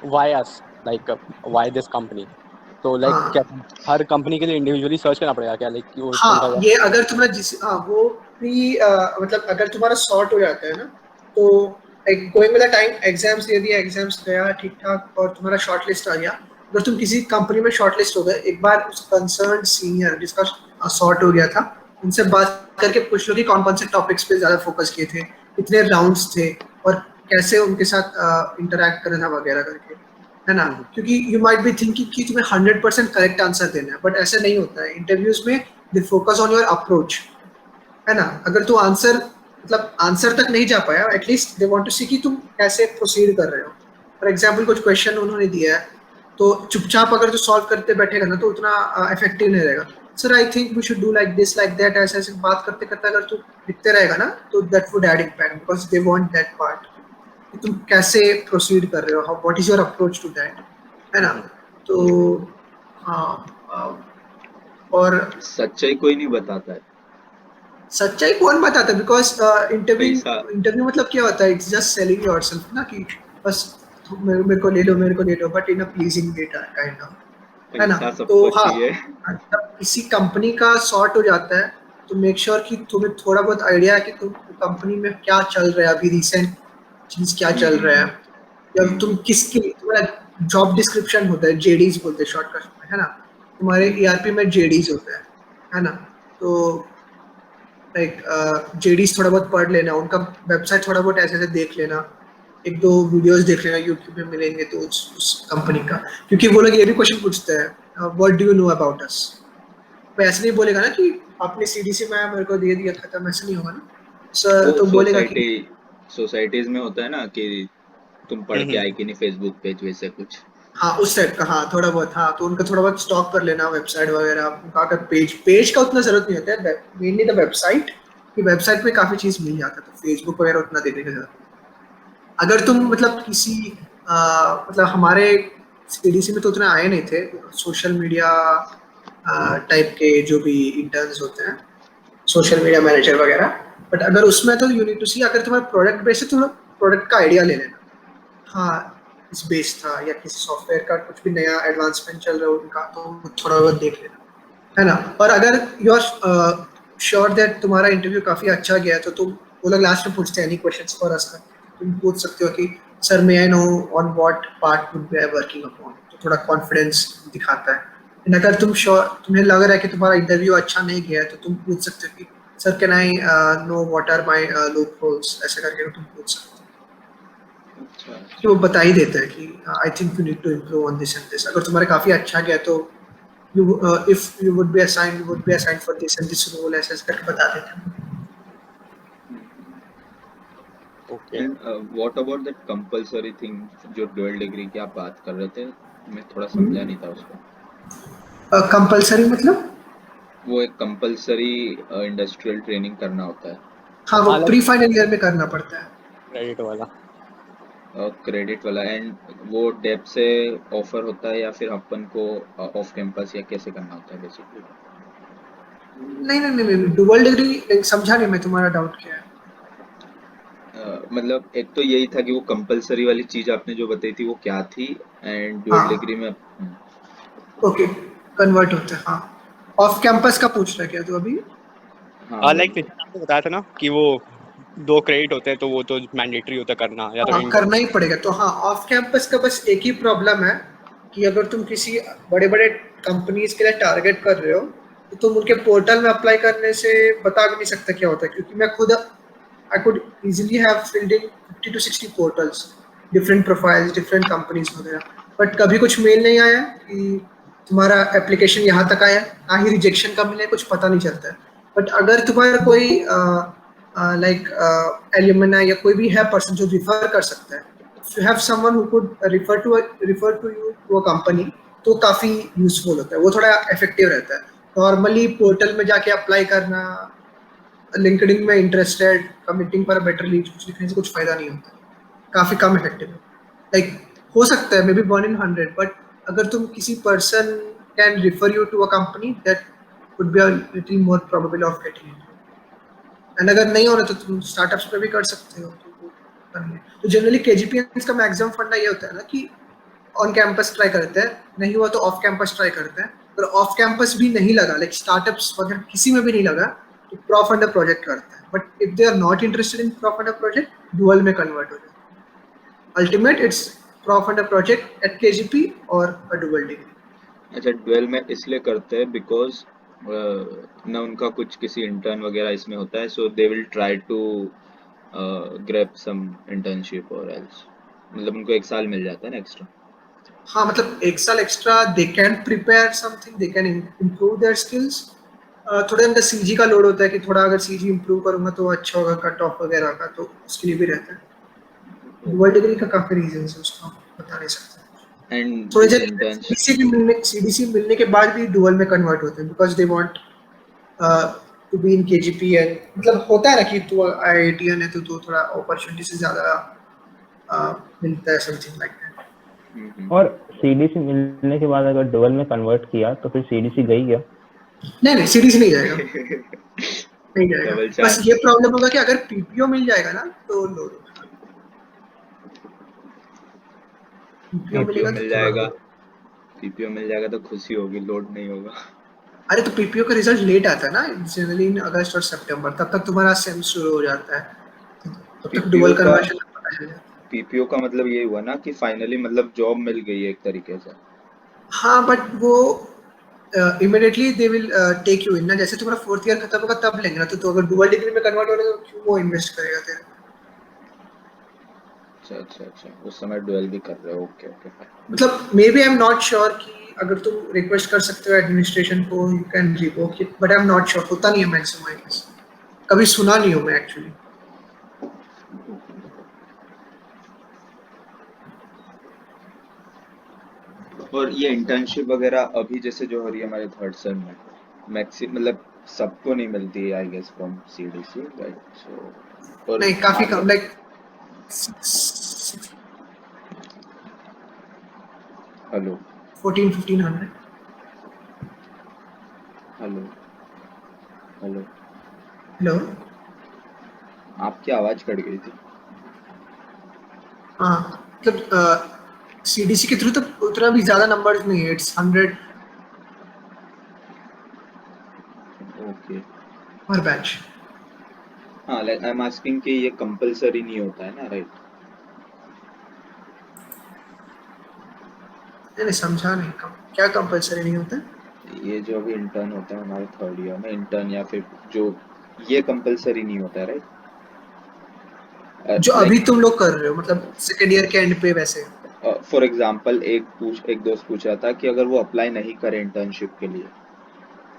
why us, like why this company, तो लाइक क्या हाँ हर कंपनी के लिए इंडिविजुअली सर्च करना पड़ेगा क्या, लाइक कि वो उनका हाँ, ये अगर तुम्हारा वो प्री मतलब अगर तुम्हारा सॉर्ट हो जाता है ना, तो एक going with the time exams दे दिया, एग्जाम्स गया ठीक ठाक और तुम्हारा शॉर्ट लिस्ट आ गया। अगर तुम किसी कंपनी में शॉर्ट लिस्ट हो गए, एक बार उस कंसर्न सीनियर जिसका सॉर्ट हो गया था, उनसे बात करके पूछ लो कि कौन कौन से टॉपिक्स पे ज्यादा फोकस किए थे, कितने राउंड्स थे, और कैसे उनके साथ इंटरेक्ट करना था वगैरह करके, है ना। क्योंकि यू माइट बी थिंकिंग कि तुम्हें 100% करेक्ट आंसर देना है, बट ऐसा नहीं होता है इंटरव्यूज में। They focus on your approach, है ना। अगर तू आंसर मतलब आंसर तक नहीं जा पाया, एटलीस्ट दे वांट टू सी कि तुम कैसे प्रोसीड कर रहे हो। फॉर एग्जांपल कुछ क्वेश्चन उन्होंने दिया है, तो चुपचाप अगर तू सॉल्व करते बैठेगा ना तो उतना इफेक्टिव नहीं रहेगा। Sir I think we should do like this like that, ऐसे ऐसे बात करते करते अगर तू लिखते रहेगा ना, तो that would add impact, because they want that part कि तुम कैसे प्रोसीड कर रहे हो, how what is your approach to that, है ना। तो हाँ, और सच्चाई कोई नहीं बताता है। सच्चाई कौन बताता है, बिकॉज इंटरव्यू पैसा इंटरव्यू मतलब क्या होता है, इट्स जस्ट सेलिंग योरसेल्फ ना, कि बस मेरे को ले लो, मेरे को ले लो, but in a pleasing way kind of, है ना। पैसा तो सबको हाँ, चाहिए। जब किसी कंपनी का सॉर्ट हो जाता है तो मेक श्योर कि तुम्हें थोड़ा बहुत आइडिया है कि तुम कंपनी में क्या चल रहा है, अभी रिसेंट चीज क्या चल रहा है, या तुम किसके, तुम्हारा जॉब डिस्क्रिप्शन होता है, JDs बोलते हैं शॉर्टकट में, है ना। तुम्हारे ERP में JDs होता है ना। तो लाइक JDs थोड़ा बहुत पढ़ लेना, उनका वेबसाइट थोड़ा बहुत ऐसे ऐसे देख लेना, एक दो वीडियोस देख लेना यूट्यूब में मिलेंगे तो उस कंपनी का, क्योंकि वो लोग ये भी क्वेश्चन पूछते हैं, what do you know about us. वो ऐसे नहीं बोलेगा ना कि आपने CDC में मेरे को दे दिया, खत्म, ऐसा नहीं होगा ना वो सर, तो बोलेगा कि सोसाइटीज में होता है ना कि तुम पढ़ के आए कि नहीं फेसबुक पेज, वैसे कुछ। हाँ उस टाइप का, हाँ थोड़ा बहुत, हाँ तो उनका थोड़ा बहुत स्टॉक कर लेना वेबसाइट वगैरह, उनका अगर पेज का उतना जरूरत नहीं होता है, मेनली द वेबसाइट, कि वेबसाइट में काफी चीज मिल जाता है, तो फेसबुक वगैरह उतना देने की जरूरत नहीं। अगर तुम मतलब किसी मतलब हमारे CDC में तो उतने आए नहीं थे सोशल मीडिया टाइप के जो भी इंटर्न्स होते हैं, सोशल मीडिया मैनेजर वगैरह, बट अगर उसमें तो यू नीड टू सी, अगर तुम्हारा प्रोडक्ट बेस है तो प्रोडक्ट का आइडिया ले लेना, हाँ इस बेस था, या किसी सॉफ्टवेयर का कुछ भी नया एडवांसमेंट चल रहा है उनका, तो थोड़ा बहुत देख लेना, है ना। और अगर यू आर श्योर दैट तुम्हारा इंटरव्यू काफी अच्छा गया है, तो तुम, वो लोग लास्ट में पूछते हैं एनी क्वेश्चंस फॉर अस, तुम पूछ सकते हो कि sir may I know on what part would be I working upon, तो थोड़ा कॉन्फिडेंस दिखाता है। लेकिन अगर तुम श्योर, तुम्हें लग रहा है कि तुम्हारा इंटरव्यू अच्छा नहीं गया है, तो तुम पूछ सकते हो कि sir can I know what are my loop holes, ऐसे करके तुम पूछ सकते हो। अच्छा कि वो बता ही देता है कि I think you need to improve on this and this. अगर तुम्हारे काफी अच्छा गया तो you if you would be assigned for this and this role, ऐसे ऐसे करके बता देते हैं। Okay. And what about that compulsory thing जो डुअल डिग्री की आप बात कर रहे थे, मैं थोड़ा समझा नहीं था उसको। कंपलसरी मतलब? वो एक कंपलसरी इंडस्ट्रियल ट्रेनिंग करना होता है, हाँ, वो हाँ लाइक प्री फाइनल ईयर में करना पड़ता है। क्रेडिट वाला। क्रेडिट वाला। एंड वो डेप से ऑफर होता है या फिर अपन को ऑफ कैंपस या कैसे करना होता है बेसिकली? नहीं नहीं नहीं नहीं, डुअल डिग्री समझा नहीं मैं, तुम्हारा डाउट क्या है? मतलब एक तो यही था कि वो कंपलसरी वाली चीज आपने जो बताई थी वो क्या थी, एंड डुअल डिग्री हाँ, में ओके, कन्वर्ट होते हैं हाँ। ऑफ कैंपस का पूछ रहा है क्या तू अभी? हाँ हाँ वही लाइक वही। नितिन आपने बताया था ना कि वो 2 क्रेडिट होते हैं तो वो तो मैंडेटरी होता है करना, या तो हाँ, इंटर। करना ही पड़ेगा। तो हाँ, ऑफ कैंपस का बस एक ही प्रॉब्लम है कि अगर तुम किसी बड़े बड़े कंपनीज के लिए टारगेट कर रहे हो तो तुम उनके पोर्टल में अप्लाई करने से बता भी नहीं सकते क्या होता है, क्योंकि मैं खुद I could easily have filled in 50 to 60 portals, different profiles, different companies वगैरह, बट कभी कुछ मेल नहीं आया कि तुम्हारा एप्लीकेशन यहाँ तक आया, ना ही रिजेक्शन का मिले, कुछ पता नहीं चलता है। बट अगर तुम्हारा कोई लाइक एल्यूमिना या कोई भी है पर्सन जो रिफर कर सकता है, if you have someone who could refer to you to a company, तो काफी यूजफुल होता है, वो थोड़ा इफेक्टिव रहता है। नॉर्मली पोर्टल में जाके अप्लाई करना, लिंक्डइन में इंटरेस्टेड, कमिटिंग पर बेटर लीड कुछ लिखने से कुछ फायदा नहीं होता, काफी कम इफेक्टिव है। लाइक हो सकता है मे बी 1 in 100, बट अगर तुम किसी person can refer you to a company, that would be a little more probable of getting it. And अगर नहीं हो रहा तो तुम स्टार्टअप्स पे भी कर सकते हो, तो वो करनी। तो जनरली केजीपीएस का मैक्सिमम फंडा ये होता है ना कि ऑन कैंपस ट्राई करते हैं, नहीं हुआ तो ऑफ कैंपस ट्राई करते हैं, और ऑफ कैंपस भी नहीं लगा, लाइक स्टार्टअप्स वगैरह किसी में भी नहीं लगा, तो प्रो फंडर प्रोजेक्ट करते हैं। But if they are not interested in pro funder project, dual में कन्वर्ट हो जाता है। Ultimate it's pro funder project at KGP और अ डुअल डिग्री। अच्छा, डुअल में इसलिए करते हैं बिकॉज ना उनका कुछ किसी इंटर्न वगैरह इसमें होता है, so they will try to grab some internship और एल्स, मतलब उनको एक साल मिल जाता है ना एक्स्ट्रा। हाँ, मतलब एक साल extra, they can prepare something, they can improve their skills. थोड़ा उनका सीजी का लोड होता है कि थोड़ा अगर सीजी इम्प्रूव करूंगा तो अच्छा होगा कट ऑफ वगैरह का, तो उसके लिए भी रहता है। डुअल डिग्री का काफी रीजन है, उसका बता नहीं सकते। एंड थोड़े दिस जन इंटर्नशिप। सीडीसी मिलने के बाद भी डुअल में कन्वर्ट होते हैं, because they want to be in KGP and, मतलब होता है ना कि तू आईआईटीएन है तो थोड़ा अपॉर्चुनिटी से ज्यादा मिलता है, समथिंग लाइक दैट। और सीडीसी मिलने के बाद अगर डुअल में कन्वर्ट किया तो फिर सीडीसी गई क्या? नहीं नहीं, सीडीसी नहीं जाएगा, नहीं जाएगा। डबल बस ये चांस। प्रॉब्लम होगा कि अगर पीपीओ मिल जाएगा ना तो लो लो, पीपीओ पीपीओ मिलेगा तो मिल थोड़ा जाएगा, लो। पीपीओ मिल जाएगा तो खुशी होगी, लोड नहीं होगा। अरे तो पीपीओ का रिजल्ट लेट आता है ना, जनरली इन अगस्त और सितंबर, तब तक तुम्हारा सेम शुरू हो जाता है, तब तक पीपीओ डुअल का कन्वर्शन का पता चल जाता है। पीपीओ का मतलब ये हुआ ना कि फाइनली मतलब जॉब मिल गई है एक तरीके से। हाँ, बट वो immediately they will take you in ना, जैसे तुम्हारा फोर्थ ईयर खत्म होगा तब लेंगे ना, तो अगर डुअल डिग्री में कन्वर्ट हो रहे हो तो क्यों वो इन्वेस्ट करेगा तेरे? अच्छा अच्छा अच्छा, उस समय डुएल भी कर रहे हो, ओके ओके फाइन। मतलब maybe I am not sure कि अगर तुम रिक्वेस्ट कर सकते हो एडमिनिस्ट्रेशन को, you can revoke it, but I am not sure, होता नहीं है मैक्सिमम, आई गेस। कभी सुना नहीं हूँ मैं एक्चुअली। और ये इंटर्नशिप वगैरह अभी जैसे जो हो रही है हमारे थर्ड सेम में, मैक्सिम मतलब सबको नहीं मिलती है I guess from CDC, right? So और नहीं, काफी मान लो, कम, like hello 14-1500। Hello hello, hello. आपकी आवाज कट गई थी। हाँ, मतलब सीडीसी के थ्रू तो उतना भी ज्यादा नंबर नहीं है, इट्स 100 ओके। पर बैच। हाँ, लाइक आई एम आस्किंग कि ये कंपलसरी नहीं होता है ना, राइट? नहीं समझा नहीं, कम क्या कंपलसरी नहीं होता? ये जो अभी इंटर्न होता है हमारे थर्ड ईयर में, इंटर्न या फिर जो, ये कंपलसरी नहीं होता है, राइट? जो अभी तुम लोग कर रहे हो, मतलब सेकेंड ईयर के एंड पे वैसे? फॉर एग्जाम्पल एक दोस्त पूछ रहा था कि अगर वो अप्लाई नहीं करे इंटर्नशिप के लिए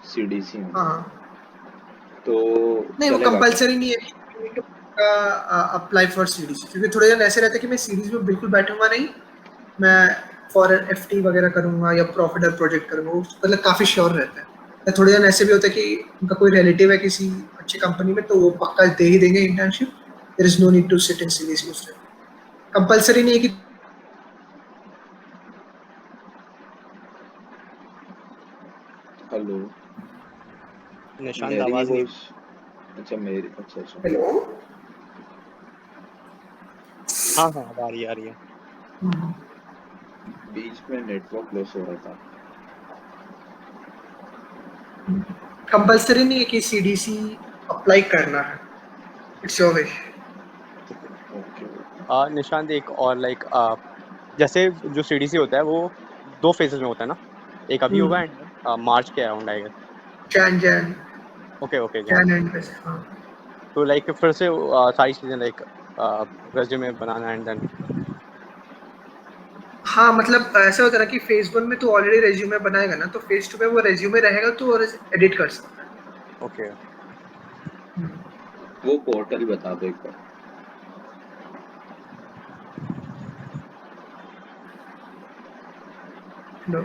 CDC में हाँ, तो नहीं वो चलेगा क्या? कंपलसरी नहीं है कि अप्लाई फॉर सीडीसी, क्योंकि थोड़े जन ऐसे रहते हैं कि मैं सीरीज में बिल्कुल बैठूंगा नहीं, मैं फॉरेन एफटी वगैरह करूंगा या प्रॉफिट और प्रोजेक्ट करूंगा, वो मतलब काफी श्योर रहता है। या थोड़े जन ऐसे भी होते हैं कि उनका कोई रिलेटिव है किसी अच्छी कंपनी में, तो वो पक्का दे ही देंगे internship, there is no need to sit in CDC. उस टाइम कंपलसरी नहीं है कि हेलो, निशांत मेरी आवाज नहीं। अच्छा मेरी अच्छा हेलो। हाँ हाँ, अब आ रही है। बीच में नेटवर्क लॉस हो रहा था। कंपलसरी नहीं है कि सीडीसी अप्लाई करना है, it's your wish. Okay. Nishant एक और लाइक जैसे जो सीडीसी होता है वो 2 फेजेस में होता है ना, एक अभी होगा एंड मार्च के around I guess. Jan Jan okay Jan. Jan end पे से, हाँ। तो लाइक फिर से सारी चीजें लाइक रेज्यूमे बनाना एंड देन। हाँ, मतलब ऐसा होता है ना कि फेज 1 में तो ऑलरेडी रेज्यूमे बनाएगा ना, तो फेज 2 में वो रेज्यूमे रहेगा तो एडिट कर सकता है। ओके। वो पोर्टल बता दो एक बार। हेलो।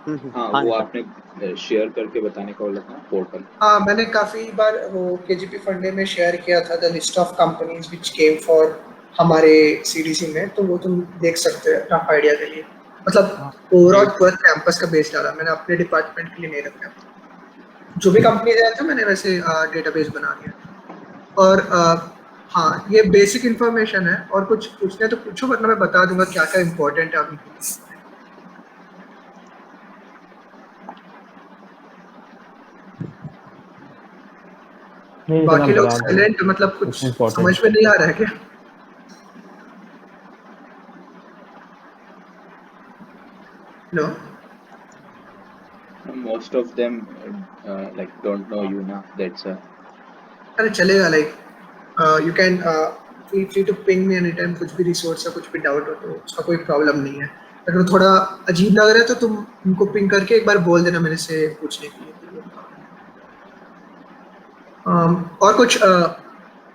हाँ, हाँ वो निशांत। आपने शेयर करके बताने का बोला था पोर्टल। हाँ, मैंने काफी बार वो केजीपी फंडे में शेयर किया था, the list of companies which came for हमारे सीडीसी में, तो वो तुम देख सकते हो रफ आइडिया के लिए। मतलब ओवरऑल पूरा कैंपस का बेस डाला मैंने, अपने डिपार्टमेंट के लिए नहीं रखा। जो भी कंपनी आया था मैंने वैसे डेटाबेस बना दिया। और हाँ, ये बेसिक इन्फॉर्मेशन है, और कुछ पूछना है तो पूछो, वरना मैं बता दूंगा क्या क्या इम्पोर्टेंट है अभी के लिए। नहीं इतना बाकी लोग बता दो, साइलेंट, मतलब कुछ कुछ इम्पोर्टेंट। समझ में नहीं आ रहा है क्या? No. Most of them like don't know you ना, दैट्स अरे चलेगा, like you can feel free to ping me any time, कुछ भी रिसोर्स या कुछ भी डाउट हो तो उसका कोई प्रॉब्लम नहीं है। अगर वो थोड़ा अजीब लग रहा है तो तुम उनको पिंग करके एक बार बोल देना मेरे से पूछने के लिए, कोई प्रॉब्लम नहीं। और कुछ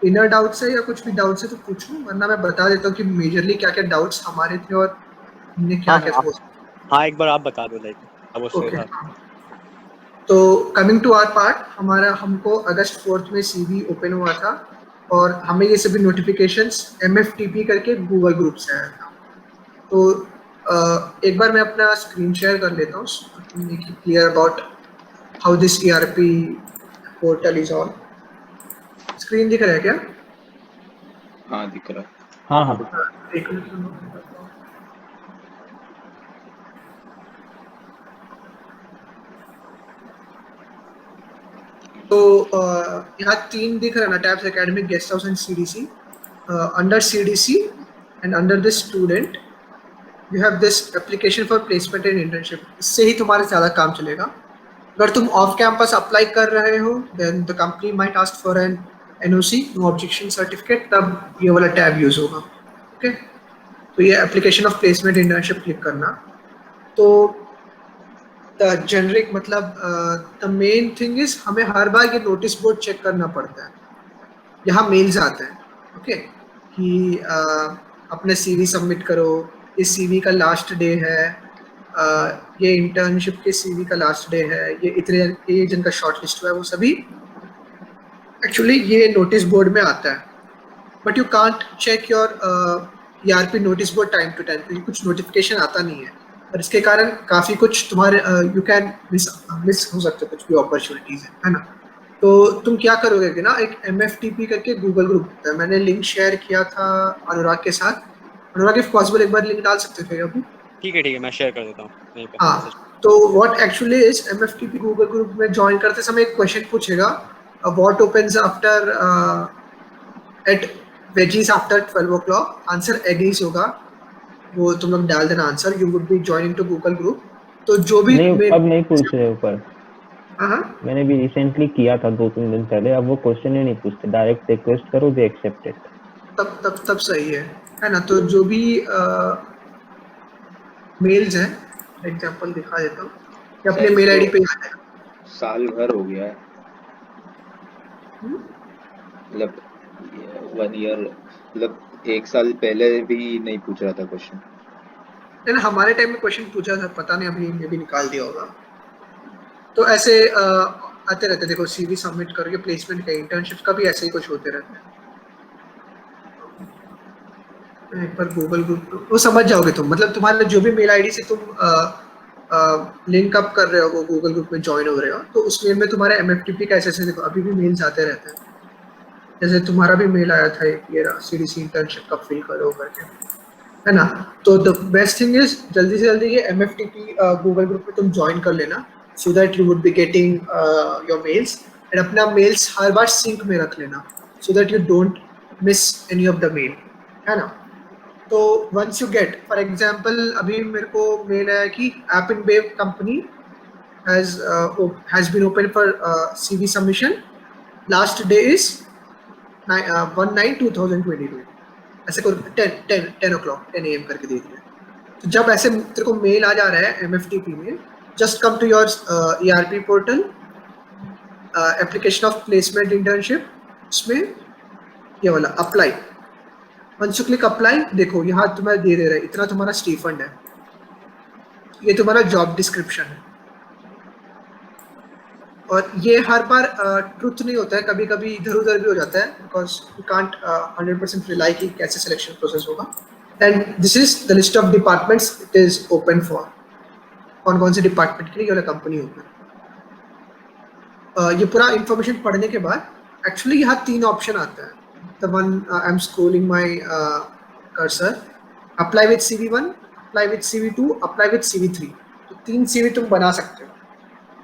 इनर डाउट्स है या कुछ भी डाउट्स है तो पूछो, वरना मैं बता देता हूँ कि मेजरली क्या क्या डाउट्स हमारे थे और हमने क्या हाँ क्या हाँ सोचा। हाँ, एक बार आप बता दो लाइक अब उसके ओके, साथ। तो कमिंग टू आवर पार्ट, हमारा हमको अगस्त 4 में सीवी ओपन हुआ था, और हमें ये सभी नोटिफिकेशंस MFTP करके गूगल ग्रुप से आया था। तो एक बार मैं अपना स्क्रीन शेयर कर लेता हूँ to make it clear about how this ERP portal is all. Screen दिख रहा है क्या? हाँ दिख रहा है। हाँ हाँ हाँ। दिखा। एक मिनट में open करता हूँ। तो यहाँ 3 दिख रहा है ना tabs, academic, guest house and CDC। Under CDC and under this student you have this application for placement and internship. इससे ही तुम्हारा ज़्यादा काम चलेगा। अगर तुम ऑफ कैंपस अप्लाई कर रहे हो then the company might ask for an NOC, no objection certificate, तब ये वाला टैब यूज होगा। ओके, तो ये application of placement internship click करना। तो द जेनरिक, मतलब द मेन थिंग इज हमें हर बार ये नोटिस बोर्ड चेक करना पड़ता है। यहाँ मेल्स आते हैं, ओके, कि अपने CV सबमिट करो, इस CV का लास्ट डे है, ये इंटर्नशिप के CV का लास्ट डे है, ये इतने ये जिनका शॉर्ट लिस्ट हुआ है वो सभी एक्चुअली ये नोटिस बोर्ड में आता है। But you can't check your ERP notice board time to time, क्योंकि कुछ नोटिफिकेशन आता नहीं है, और इसके कारण काफ़ी कुछ तुम्हारे यू कैन मिस हो सकते, कुछ भी अपॉर्चुनिटीज है ना। तो तुम क्या करोगे कि ना, एक MFTP करके गूगल ग्रुप होता है, मैंने लिंक शेयर किया था अनुराग के साथ। अनुराग इफ पॉसिबल एक बार लिंक डाल सकते थे अभी? ठीक है मैं शेयर कर देता हूँ यहीं पे मैसेज। हाँ, तो what actually is MFTP Google group में ज्वाइन करते समय एक क्वेश्चन पूछेगा, what opens after eight veggies after 12 o'clock, answer agrees होगा, वो तुम लोग डाल देना answer, you would be joining to Google group. तो जो भी नहीं अब नहीं पूछ रहे ऊपर। हाँ हाँ, मैंने भी रिसेंटली किया था 2-3 दिन पहले, अब वो क्वेश्चन ही नहीं पूछते, डायरेक्ट रिक्वेस्ट करो दे एक्सेप्ट इट। तब सही है ना। तो जो भी मेल्स हैं, एग्जांपल दिखा देता हूँ कि अपने शायद मेल इसको आईडी पे आ जाएगा। साल भर हो गया है, हम्म? मतलब 1 ईयर, मतलब 1 साल पहले भी नहीं पूछ रहा था क्वेश्चन। नहीं, हमारे टाइम में क्वेश्चन पूछा था, पता नहीं अभी मे भी निकाल दिया होगा। तो ऐसे आते रहते, देखो सीवी सबमिट करके प्लेसमेंट का, इंटर्नशिप का भी ऐसे ही कुछ होते रहते हैं। एक बार गूगल ग्रुप वो समझ जाओगे तुम, मतलब तुम्हारे जो भी मेल आईडी से तुम लिंक अप कर रहे हो, वो गूगल ग्रुप में ज्वाइन हो रहे हो, तो उस मेल में तुम्हारे एमएफटीपी का ऐसे देखो अभी भी मेल्स आते रहते हैं। जैसे तुम्हारा भी मेल आया था एक, ये सीडीसी इंटर्नशिप का फिल करो करके, है ना। तो द बेस्ट थिंग इज जल्दी से जल्दी ये एमएफटीपी गूगल ग्रुप में तुम ज्वाइन कर लेना, so that you would be getting your mails, and अपना मेल्स हर बार सिंक में रख लेना, so that you don't miss any of the mail, है ना। तो once you get, for example अभी मेरे को मेल आया कि ऐप इन बेव company has been open for CV submission, last day is 1/9/2022, ऐसे को 10 o'clock 10 AM करके दे दिया। तो जब ऐसे तेरे को मेल आ जा रहा है एमएफटीपी में, just come to your ERP portal, application of placement internship, उसमें ये वाला apply, once you click apply, देखो यहाँ तुम्हें दे रहा है इतना, तुम्हारा स्टीफंड है, ये तुम्हारा जॉब डिस्क्रिप्शन है। और ये हर बार ट्रुथ नहीं होता है, कभी कभी इधर उधर भी हो जाता है, बिकॉज यू कांट 100% रिलाई कि कैसे सिलेक्शन प्रोसेस होगा। And this is the list of departments it is open for, कौन कौन से डिपार्टमेंट के लिए ये वाला कंपनी ओपन। ये पूरा इंफॉर्मेशन पढ़ने के बाद एक्चुअली यहाँ 3 ऑप्शन आता है, the one I am scrolling my cursor, apply with CV1, apply with CV2, apply with CV3। तो 3 CV तुम बना सकते हो।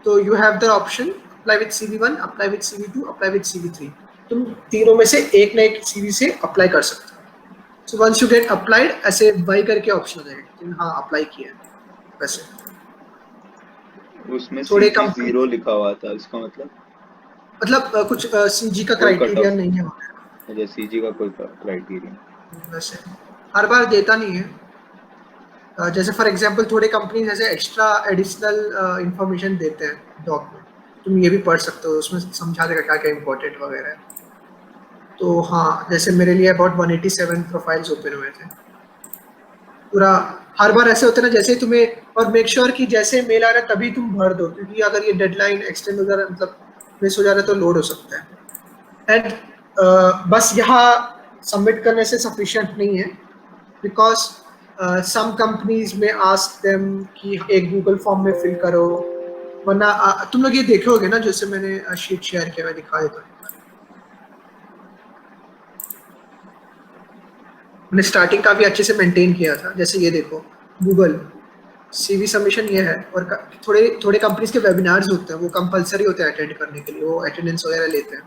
तो you have the option apply with CV1, apply with CV2, apply with CV3। तुम तीनों में से एक ना एक CV से अप्लाई कर सकते हो। So once you get applied, ऐसे बाई करके ऑप्शन आ जाएगा कि हाँ अप्लाई किया है। वैसे उसमें थोड़े CG कंपनी, 0 लिखा हुआ था, इसका मतलब कुछ सीजी का कोई कट क्राइटेरिया ऑफ, नहीं है वहाँ अच्छा CG का कोई क्राइटेरिया। पे। वैसे हर बार देता नहीं है। जैसे फॉर एग्जांपल थोड़े कंपनी जैसे एक्स्ट्रा एडिशनल इंफॉर्मेशन देते हैं डॉक में, तुम ये भी पढ़ सकते हो, उसमें समझा देगा क्या क्या इंपॉर्टेंट वगैरह है। तो हाँ, जैसे मेरे लिए अबाउट 187 प्रोफाइल्स ओपन हुए थे पूरा। हर बार ऐसे होते ना, जैसे तुम्हें, और मेक श्योर कि जैसे मेल आ रहा है तभी तुम भर दो, क्योंकि अगर ये डेडलाइन एक्सटेंड हो जा रहा है, मतलब मिस हो जा रहा है, तो लोड हो सकता है। एंड बस यहाँ सबमिट करने से सफिशिएंट नहीं है, बिकॉज सम कंपनीज में आस्क देम कि एक गूगल फॉर्म में फिल करो, वरना तुम लोग ये देखे होगे ना, जैसे मैंने शीट शेयर किया, मैं दिखा देता हूँ। मैंने स्टार्टिंग काफी अच्छे से मेंटेन किया था, जैसे ये देखो गूगल सीवी सबमिशन ये है, और थोड़े थोड़े कंपनीज के वेबिनार्स होते हैं, वो कंपलसरी होते हैं अटेंड करने के लिए, वो अटेंडेंस वगैरह लेते हैं,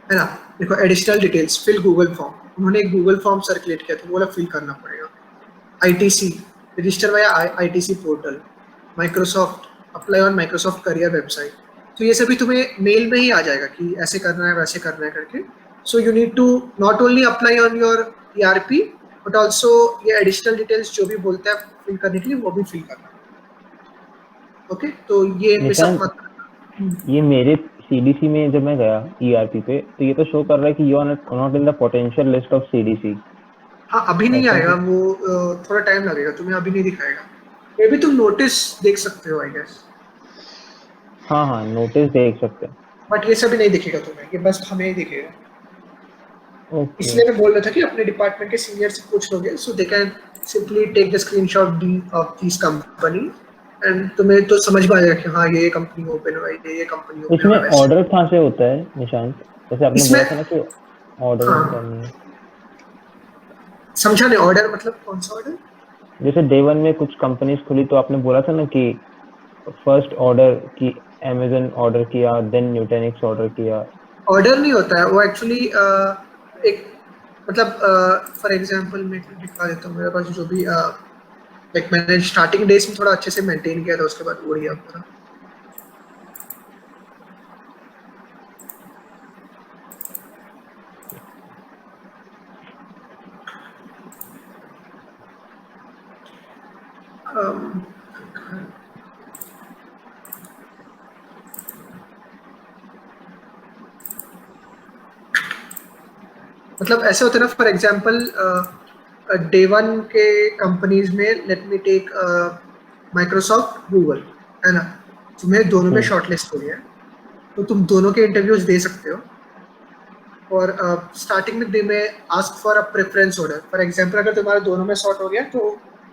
है ना। देखो additional details, fill Google form, उन्होंने एक गूगल फॉर्म सर्कुलेट किया था, वो वाला फिल करना पड़ेगा। ITC, register via ITC portal, Microsoft, apply on Microsoft career website. तो ये सभी तुम्हें मेल में ही आ जाएगा कि ऐसे करना है वैसे करना है करके। So you need to not only apply on your ERP, but also ये एडिशनल डिटेल्स जो भी बोलता है फिल करने के लिए, वो भी फिल करना। ओके, तो ये मिस अप निशान, मत करना। ये मेरे सीडीसी में जब मैं गया ईआरपी पे, तो ये तो शो कर रहा है कि you are not in the potential list of CDC. हाँ, अभी नहीं ऐसा आएगा कुछ? वो, थोड़ा टाइम लगेगा, तुम्हें अभी नहीं दिखाएगा। मे बी तुम नोटिस देख सकते हो आई गेस, हाँ हाँ, नोटिस देख सकते हैं। बट ये सभी नहीं दिखेगा तुम्हें, ये बस हमें ही दिखेगा। ओके। इसलिए मैं बोल रहा था कि अपने डिपार्टमेंट के सीनियर से पूछ लोगे, so they can simply take the screenshot of this company, and तुम्हें तो समझ में आ जाएगा कि हाँ ये कंपनी ओपन हुआ है, ये कंपनी ओपन हुआ इसमें है वैसे। ऑर्डर कहाँ से होता है निशांत? जैसे आपने इसमें बोला था ना कि ऑर्डरिंग हाँ, करनी है। समझा नहीं, ऑर्डर मतलब कौन सा ऑर्डर? जैसे डे वन में कुछ कंपनीज खुली, तो आपने बोला था ना कि फर्स्ट ऑर्डर की अमेजन ऑर्डर किया, देन न्यूटेनिक्स ऑर्डर किया। ऑर्डर नहीं होता है वो एक्चुअली, एक मतलब फॉर एग्जांपल मैं दिखा देता हूँ, मेरे पास जो भी लाइक मैंने स्टार्टिंग डेज में थोड़ा अच्छे से मेंटेन किया था, उसके बाद उड़ गया पूरा। अम, मतलब ऐसे होते हैं ना, फॉर एग्जांपल डे वन के कंपनीज में, let me take Microsoft, Google, है ना, तुम्हें दोनों में शॉर्टलिस्ट हो गया है, तो तुम दोनों के इंटरव्यूज दे सकते हो। और स्टार्टिंग में they may ask for a preference order. For example अगर तुम्हारे दोनों में शॉर्ट हो गया तो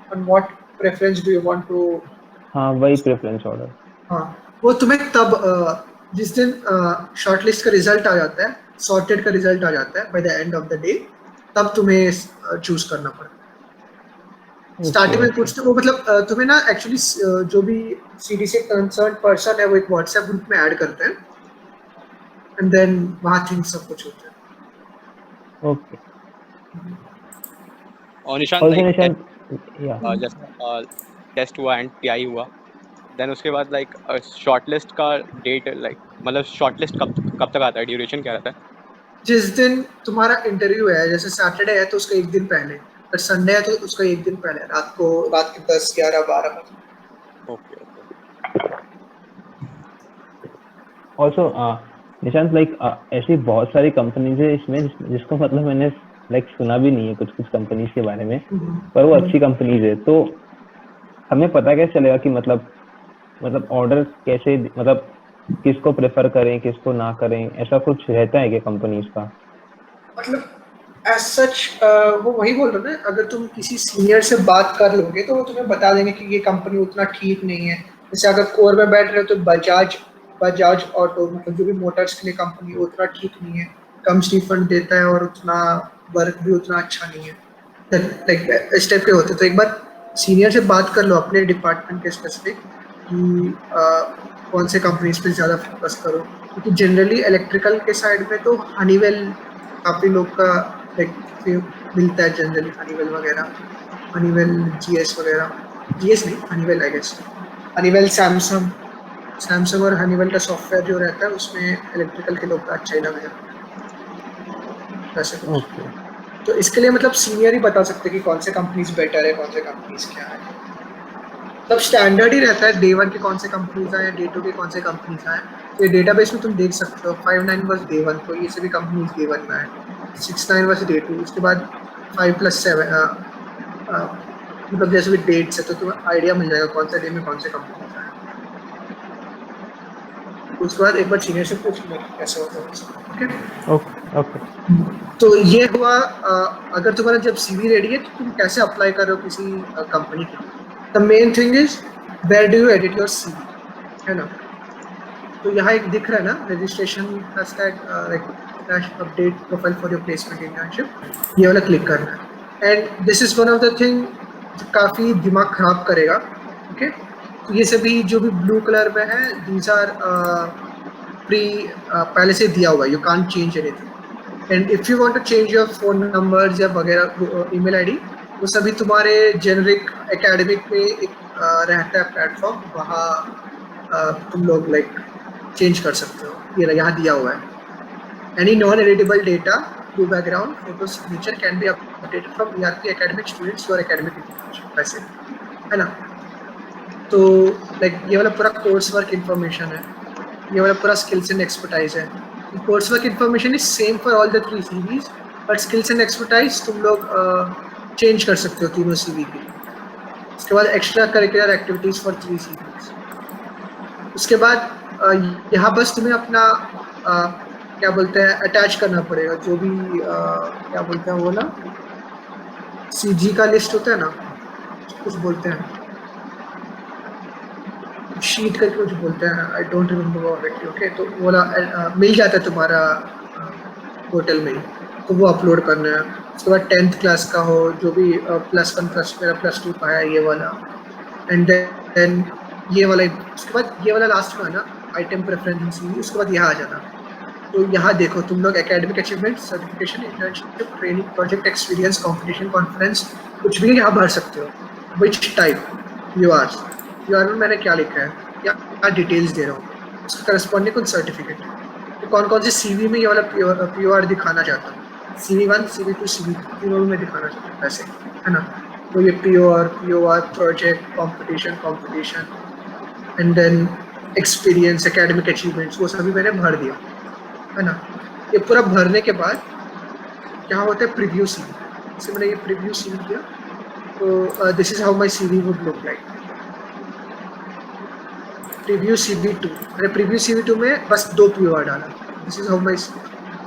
on what preference do you want to. हाँ वही प्रेफरेंस ऑर्डर। हाँ, वो तुम्हें तब जिस दिन शॉर्टलिस्ट का रिजल्ट आ जाता है, सॉर्टेड का रिजल्ट आ जाता है by the end of the day, तब तुम्हें चूज करना पड़ता है। स्टार्टिंग में पूछते वो मतलब तुम्हें ना एक्चुअली जो भी सीडी से कंसर्न पर्सन है वो एक व्हाट्सएप ग्रुप में ऐड करते हैं, एंड देन वहाँ थिंग्स सब कुछ होता है। ओके। और निशान ऑल्सो लाइक निशान, या जैसे टेस्ट हुआ एंड टीआई हुआ, देन उसके बाद लाइक शॉर्टलिस्ट का डेट, लाइक मतलब शॉर्टलिस्ट कब तक आता है, ड्यूरेशन क्या रहता है? जिस दिन तुम्हारा इंटरव्यू है, जैसे सैटरडे है तो उसका एक दिन पहले, और संडे है तो उसका एक दिन पहले, रात के 10, 11, 12 बजे। Okay okay. Also Nishant like ऐसी बहुत सारी कंपनीज है इसमें जिसको मतलब मैंने लाइक सुना भी नहीं है कुछ कुछ कंपनीज के बारे में, पर वो अच्छी कंपनीज है। तो हमें पता कैसे चलेगा कि मतलब ऑर्डर कैसे, मतलब किसको प्रेफर करें किसको ना करें, ऐसा कुछ रहता है क्या कंपनीज का? मतलब एज सच वो वही बोल रहा ना, अगर तुम किसी सीनियर से बात कर लोगे तो वो तुम्हें बता देंगे कि ये कंपनी उतना ठीक नहीं है। जैसे अगर कोर में बैठ रहे हो तो बजाज ऑटो, मतलब जो भी मोटर्स के लिए कंपनी, उतना ठीक नहीं है, कम रिफंड देता है और उतना वर्क भी उतना अच्छा नहीं है। लाइक इस टाइप के होते, तो एक बार सीनियर से बात कर लो अपने डिपार्टमेंट के स्पेसिफिक कि कौन से कंपनीज पे ज़्यादा फोकस करो, क्योंकि जनरली इलेक्ट्रिकल के साइड में तो हनीवेल काफ़ी लोग का लाइक मिलता है जनरली, हनीवेल वगैरह, हनीवेल जीएस वगैरह, जीएस नहीं Honeywell I guess, Honeywell Samsung और हनीवेल का सॉफ्टवेयर जो रहता है उसमें इलेक्ट्रिकल के लोग का अच्छा ही लग जाता है वैसे कुछ। ओके तो इसके लिए मतलब सीनियर ही बता सकते हैं कि कौन से कंपनीज बेटर है, कौन से कंपनीज क्या है। तब स्टैंडर्ड ही रहता है डे वन के कौन से कंपनीज आए, डे टू के कौन से कंपनीज आए। तो ये डेटाबेस में तुम देख सकते हो 5-9 वर्ष डे वन, तो ये सभी कंपनीज डे वन में आए, 6-9 वर्ष डे टू, उसके बाद 5+7 मतलब जैसे भी डेट्स है तो तुम्हें आइडिया मिल जाएगा कौन सा डे में कौन से कंपनीज आए। उसके बाद एक बार सीनियर से पूछ लो कैसे होता है। Okay okay. तो ये हुआ अगर तुम्हारा जब सीवी रेडी है तो तुम कैसे अप्लाई कर रहे हो किसी कंपनी के लिए। The main thing is where do you edit your CV, है ना। तो यहाँ एक दिख रहा है ना, registration update profile for your placement internship, ये वाला क्लिक करना है। And this is one of the thing जो काफ़ी दिमाग खराब करेगा। ओके, तो ये सभी जो भी ब्लू कलर में है, दीज आर पहले से दिया हुआ है, you can't change anything. And if you want to change your phone number या वगैरह ईमेल आईडी, वो सभी तुम्हारे जेनरिक एकेडमिक में एक रहता है प्लेटफॉर्म, वहाँ तुम लोग लाइक चेंज कर सकते हो। ये यहाँ दिया हुआ है, any non editable data, blue background, photo, signature can be updated from ERP academic students your academic information, वैसे, है ना। तो लाइक ये वाला पूरा कोर्स वर्क इन्फॉर्मेशन है, ये वाला पूरा स्किल्स एंड एक्सपर्टाइज है। Course work information is same for all the 3 CVs, but skills and expertise तुम लोग चेंज कर सकते हो तीनों सीवी के लिए। उसके बाद extra curricular activities for 3 CVs. उसके बाद यहाँ बस तुम्हें अपना क्या बोलते हैं अटैच करना पड़ेगा, जो भी क्या बोलते हैं वो ना, सीजी का लिस्ट होता है ना, कुछ बोलते हैं शीट करके कुछ बोलते हैं, I don't remember perfectly. Okay, तो वो मिल जाता है तुम्हारा पोर्टल में ही, तो वो अपलोड करना है। उसके बाद 10th क्लास का हो, जो भी +1 मेरा +2 का है ये वाला, एंड देन ये वाला, उसके बाद ये वाला लास्ट में है ना आइटम प्रेफरेंस, उसके बाद यहाँ आ जाना। तो यहाँ देखो तुम लोग academic achievement, certification, internship, training, project experience, competition, conference, कुछ भी यहाँ भर सकते हो। विच टाइप यू आर में मैंने क्या लिखा है, क्या डिटेल्स दे रहा हूँ, उसका करस्पॉन्डिंग कुछ सर्टिफिकेट, तो कौन कौन से सीवी में ये वाला POR दिखाना चाहता हूँ, CV1, CV2, CV3 तीनों में दिखाना चाहता हूँ, ऐसे, है ना। तो ये POR project competition and then experience academic achievements वो सभी मैंने भर दिया, है ना। ये पूरा भरने के बाद क्या होता है प्रीव्यू सीवी। जैसे मैंने ये प्रीव्यू सीवी किया तो this is how my CV would look like. Preview CV2, मैंने प्रीव्यू CV2 में बस 2 POR डाला। This is how my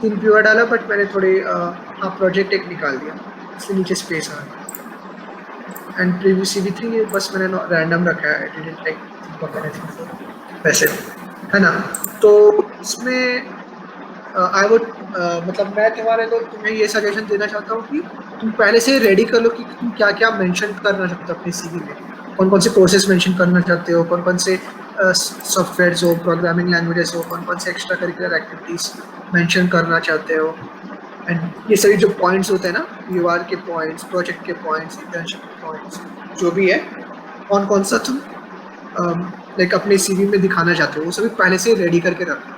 3 POR डाला बट मैंने थोड़े हाँ प्रोजेक्ट एक निकाल दिया, इसके नीचे स्पेस आ गया। एंड प्रीव्यू CV3 ये बस मैंने रैंडम रखा है, आई डिडंट लाइक वैसे, है ना। तो इसमें आई वुड मतलब मैं तुम्हें ये सजेशन देना चाहता हूँ कि तुम पहले से रेडी कर लो कि तुम क्या क्या मेंशन करना चाहते हो अपने सीवी में, कौन कौन से कोर्सेज मेंशन करना चाहते हो, कौन कौन से सॉफ्टवेयर्स हो, प्रोग्रामिंग लैंग्वेजेस हो, कौन कौन से एक्स्ट्रा करिकुलर एक्टिविटीज मेंशन करना चाहते हो। एंड ये सभी जो पॉइंट्स होते हैं ना, POR के पॉइंट्स, प्रोजेक्ट के पॉइंट्स, इंटर्नशिप के पॉइंट्स, जो भी है कौन कौन सा तुम लाइक अपने सीवी में दिखाना चाहते हो वो सभी पहले से रेडी करके रखो।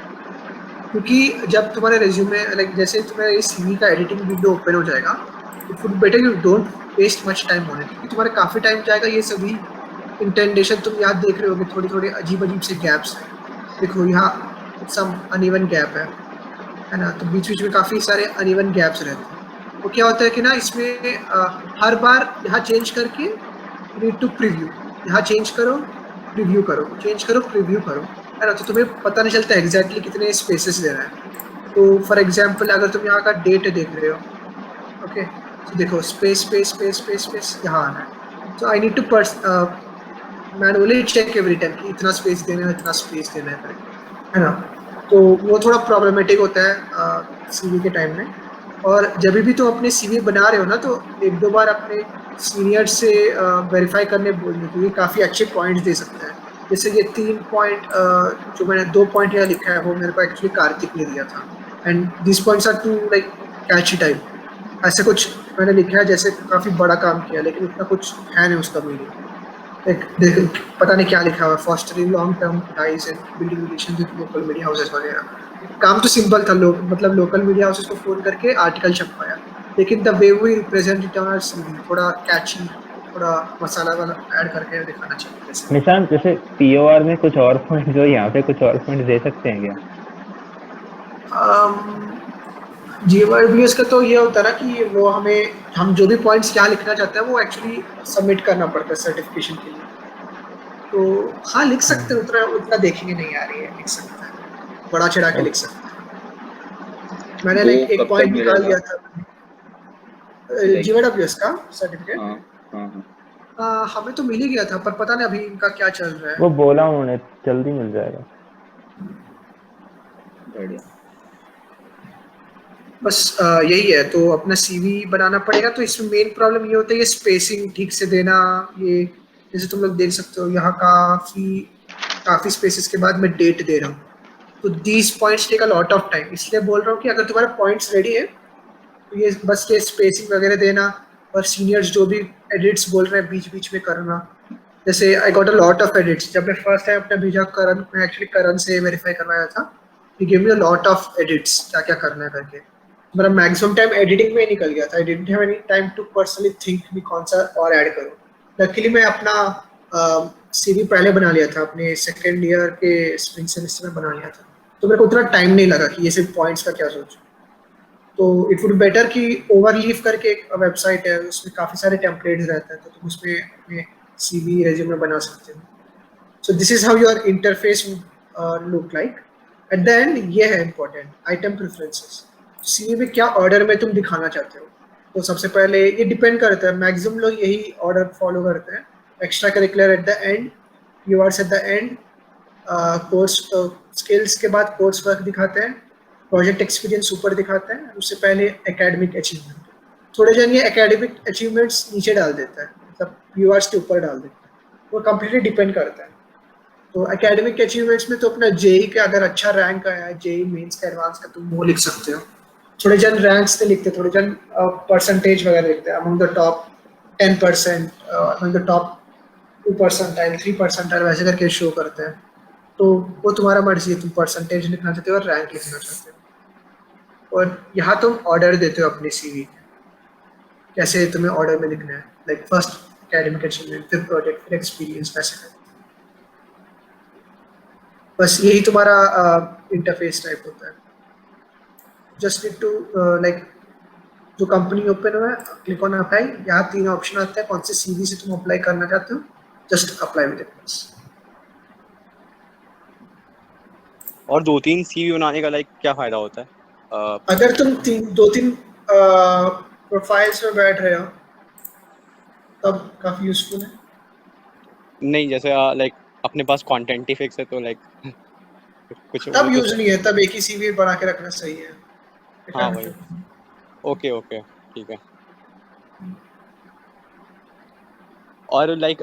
क्योंकि जब तुम्हारे रेज्यूमे लाइक जैसे तुम्हारे इस सीवी का एडिटिंग विंडो ओपन हो जाएगा, it would better you don't waste much time on it, क्योंकि तुम्हारे काफ़ी टाइम जाएगा। ये सभी इंटेंडेशन तुम यहाँ देख रहे होगे, थोड़ी थोड़ी अजीब अजीब से गैप्स हैं, देखो यहाँ सम अनइवन गैप है ना। तो बीच बीच में काफ़ी सारे अनइवन गैप्स रहते हैं। तो क्या होता है कि ना इसमें हर बार यहाँ चेंज करके नीड टू प्रीव्यू, यहाँ चेंज करो प्रीव्यू करो, चेंज करो प्रीव्यू करो, है ना। तो तुम्हें पता नहीं चलता एग्जैक्टली कितने स्पेसेस देना है। तो फॉर एग्जांपल अगर तुम यहाँ का डेट देख रहे हो, ओके, तो देखो space space space space space यहाँ आना है। तो I need to manually check every time कि इतना स्पेस देना है, इतना स्पेस देना है ना। तो वो थोड़ा प्रॉब्लमेटिक होता है सीवी के टाइम में। और जब भी तुम अपने सीवी बना रहे हो ना, तो एक दो बार अपने सीनियर से वेरीफाई करने बोलिए, तो ये काफ़ी अच्छे पॉइंट्स दे सकते हैं। जैसे ये 3 पॉइंट जो मैंने 2 पॉइंट यहाँ लिखा है वो मेरे को एक्चुअली कार्तिक ने दिया था, and this points are to like catchy type, ऐसे कुछ मैंने लिखा है जैसे काफ़ी बड़ा काम किया, लेकिन इतना कुछ है नहीं उसका मीनिंग। देख पता नहीं क्या लिखा हुआ, fostering long term ties and building relation with local media houses वगैरह। काम तो सिंपल था, मतलब लोकल मीडिया हाउसेस को फोन करके आर्टिकल छपवाया, लेकिन the way we represent it on our CV थोड़ा कैची, थोड़ा मसाला वाला ऐड करके दिखाना चाहिए जैसे। निशांत, जैसे POR में कुछ और पॉइंट जो यहाँ पे कुछ और पॉइंट दे सकते हैं क्या? GWS का तो ये होता है ना कि वो हम जो भी पॉइंट्स यहाँ लिखना चाहते हैं वो एक्चुअली सबमिट करना पड़ता है सर्टिफिकेशन के लिए। तो हाँ लिख सकते हैं, उतना उतना देखेंगे नहीं आ रही है, लिख सकते हैं, बड़ा चढ़ा के लिख सकते हैं। मैंने वो लाइक एक कब पॉइंट तक निकाल मिलेगा? दिया था लाइक GWS का सर्टिफिकेट। हाँ हाँ हाँ, हमें तो मिल ही गया था, पर पता नहीं अभी इनका क्या चल रहा वो है। बोला उन्होंने जल्दी मिल जाएगा। बढ़िया। बस यही है, तो अपना सीवी बनाना पड़ेगा। तो इसमें मेन प्रॉब्लम ये होता है, ये स्पेसिंग ठीक से देना। ये जैसे तुम लोग देख सकते हो यहाँ काफी स्पेसेस के बाद मैं डेट दे रहा हूँ, तो these points take a lot of time. इसलिए बोल रहा हूँ कि अगर तुम्हारे पॉइंट्स रेडी है तो ये बस ये स्पेसिंग वगैरह देना, और सीनियर्स जो भी एडिट्स बोल रहे हैं बीच बीच में करना। जैसे I got a lot of edits, जब मैं फर्स्ट टाइम अपना भेजा करण, मैं एक्चुअली करण से वेरीफाई करवाया था, he give me a lot of edits क्या क्या करना है करके। मेरा मैक्सिमम टाइम एडिटिंग में ही निकल गया था, I didn't have any time to personally think कि कौन सा और ऐड करूं। लकीली मैं अपना सीवी पहले बना लिया था, अपने सेकेंड ईयर के स्प्रिंग सेमेस्टर में बना लिया था, तो मेरे को उतना टाइम नहीं लगा कि ये सिर्फ पॉइंट्स का क्या सोचूं। तो इट वुड बेटर कि ओवरलीव करके एक वेबसाइट है, उसमें काफ़ी सारे टेम्पलेट्स रहते हैं, तो तुम उसमें अपने CV रेज्यूमे बना सकते हो। So this is how your interface would look like. At the end ये है important item preferences, CV में क्या ऑर्डर में तुम दिखाना चाहते हो। तो सबसे पहले ये डिपेंड करता है, मैक्सिमम लोग यही ऑर्डर फॉलो करते हैं। Extra curricular at the end, keywords at the end, course skills के बाद कोर्स वर्क दिखाते हैं, प्रोजेक्ट एक्सपीरियंस ऊपर दिखाते हैं, उससे पहले एकेडमिक अचीवमेंट। थोड़े जन ये एकेडमिक अचीवमेंट्स नीचे डाल देता है, मतलब कीवर्ड्स के ऊपर डाल देता है, वो कम्प्लीटली डिपेंड करता है। तो एकेडमिक अचीवमेंट्स में तो अपना जेई का अगर अच्छा रैंक आया है, जेई मेंस का एडवांस का, तुम वो लिख सकते हो। थोड़े जन रैंक्स से लिखते हैं, थोड़े जन परसेंटेज वगैरह लिखते हैं, among the top 10%, among the top 2%, 3%, वैसे करके शो करते हैं। तो वो तुम्हारा मर्जी है, तुम परसेंटेज लिखना चाहते हो और रैंक लिखना चाहते हो, और यहाँ तुम ऑर्डर देते हो अपनी सीवी। कैसे तुम्हें ऑर्डर में लिखना है, लाइक फर्स्ट एकेडमिक अचीवमेंट, फिर प्रोजेक्ट, फिर एक्सपीरियंस, वैसे करके। बस यही तुम्हारा इंटरफेस टाइप होता है। जस्ट नीड टू लाइक जो कंपनी ओपन हुआ है, क्लिक ऑन अप्लाई, यहाँ 3 ऑप्शन आते हैं, कौन से सीवी से तुम अप्लाई करना चाहते हो, जस्ट अप्लाई विद इट बस। और 2-3 सीवी बनाने का लाइक क्या फायदा होता है? अगर तुम 2-3 प्रोफाइल्स में बैठ रहे हो तब काफी यूजफुल है। नहीं, जैसे लाइक अपने पास कंटेंट ही फिक्स है तो लाइक कुछ वो तब तो यूज नहीं है, तब एक ही सीवी बना के रखना सही है। हाँ भाई, ओके ओके, ठीक है। और लाइक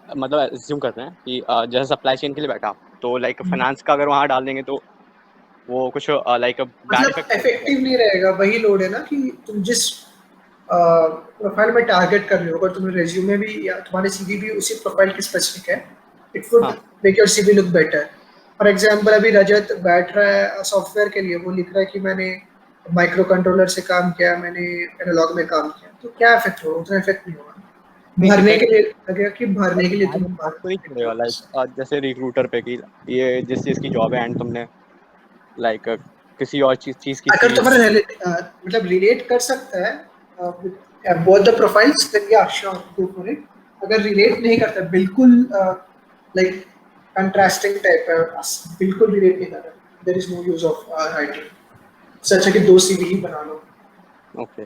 मतलब एज्यूम करते हैं कि जैसे सप्लाई चेन के लिए बैठा तो लाइक फाइनेंस का अगर वहाँ डाल देंगे तो वो कुछ लाइक बैड मतलब इफेक्ट इफेक्टिव नहीं रहेगा। वही लोड है ना कि तुम जिस प्रोफाइल में टारगेट कर रहे हो, अगर तुम्हारे रेज्यूमे भी या तुम्हारे सीवी भी उसी प्रोफाइल की स्पेसिफिक है, इट वुड हाँ। Make your CV look better. For example अभी रजत बैठ रहा है सॉफ्टवेयर के लिए, वो लिख रहा है कि मैंने माइक्रो कंट्रोलर से काम किया, मैंने एनालॉग में काम किया, तो क्या इफेक्ट होगा? उतना इफेक्ट नहीं होगा। भरने के लिए लगेगा कि भरने के लिए तुम तो नहीं पड़ेगा लाइक जैसे रिक्रूटर पे कि ये जिस चीज़ की जॉब है एंड तुमने लाइक किसी और चीज़ की अगर सीवी तुम्हारा मतलब रिलेट कर सकता है बोथ द प्रोफाइल्स, देन या श्योर गो फॉर इट। अगर रिलेट नहीं करता, बिल्कुल लाइक कंट्रास्टिंग टाइप है, बिल्कुल रिलेट नहीं कर रहा, there is no use of writing. सच है कि 2 सीवी ही बना लो। ओके।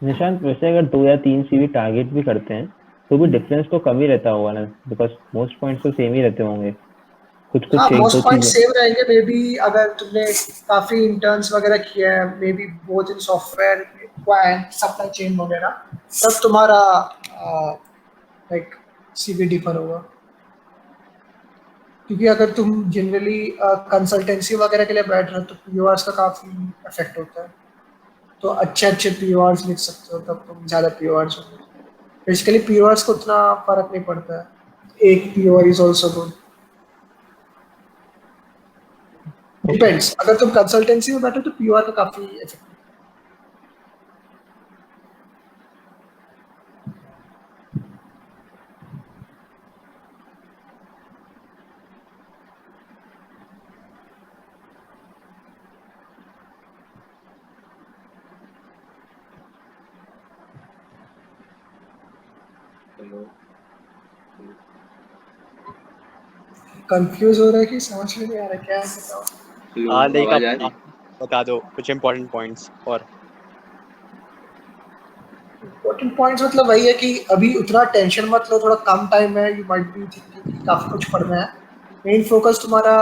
निशांत, वैसे अगर 2 या 3 सीवी टारगेट भी करते हैं तो भी डिफरेंस तो कम ही रहता होगा ना, बिकॉज मोस्ट पॉइंट्स तो सेम ही रहते होंगे, कुछ हाँ, कुछ एक दो मोस्ट पॉइंट चीजें। सेम रहेंगे। मे बी अगर तुमने काफी इंटर्न्स वगैरह किया है, may B both in software and supply chain वगैरह, तब तुम्हारा लाइक सीवी डिफर होगा। क्योंकि अगर तुम जनरली कंसल्टेंसी वगैरह के लिए बैठ रहे हो तो पीओआरस का काफी इफेक्ट होता है। तो अच्छे अच्छे पीओआरस लिख सकते हो, तब तुम ज्यादा पीओआरस होंगे। बेसिकली पीओआरस को उतना फर्क नहीं पड़ता है, एक पीओआर इज आल्सो गुड। डिपेंड्स, अगर तुम कंसल्टेंसी में बैठे हो तो पीओआर का काफी इफेक्ट। हेलो कंफ्यूज हो रहा है कि समझ में नहीं आ रहा क्या है, बताओ। हेलो, लाइक आवाज आ आप रही? बता दो कुछ इंपॉर्टेंट पॉइंट्स। और इंपॉर्टेंट पॉइंट्स मतलब वही है कि अभी उतना टेंशन मत लो, थोड़ा कम टाइम है, यू माइट बी थिंकिंग कि काफी कुछ पढ़ना है। मेन फोकस तुम्हारा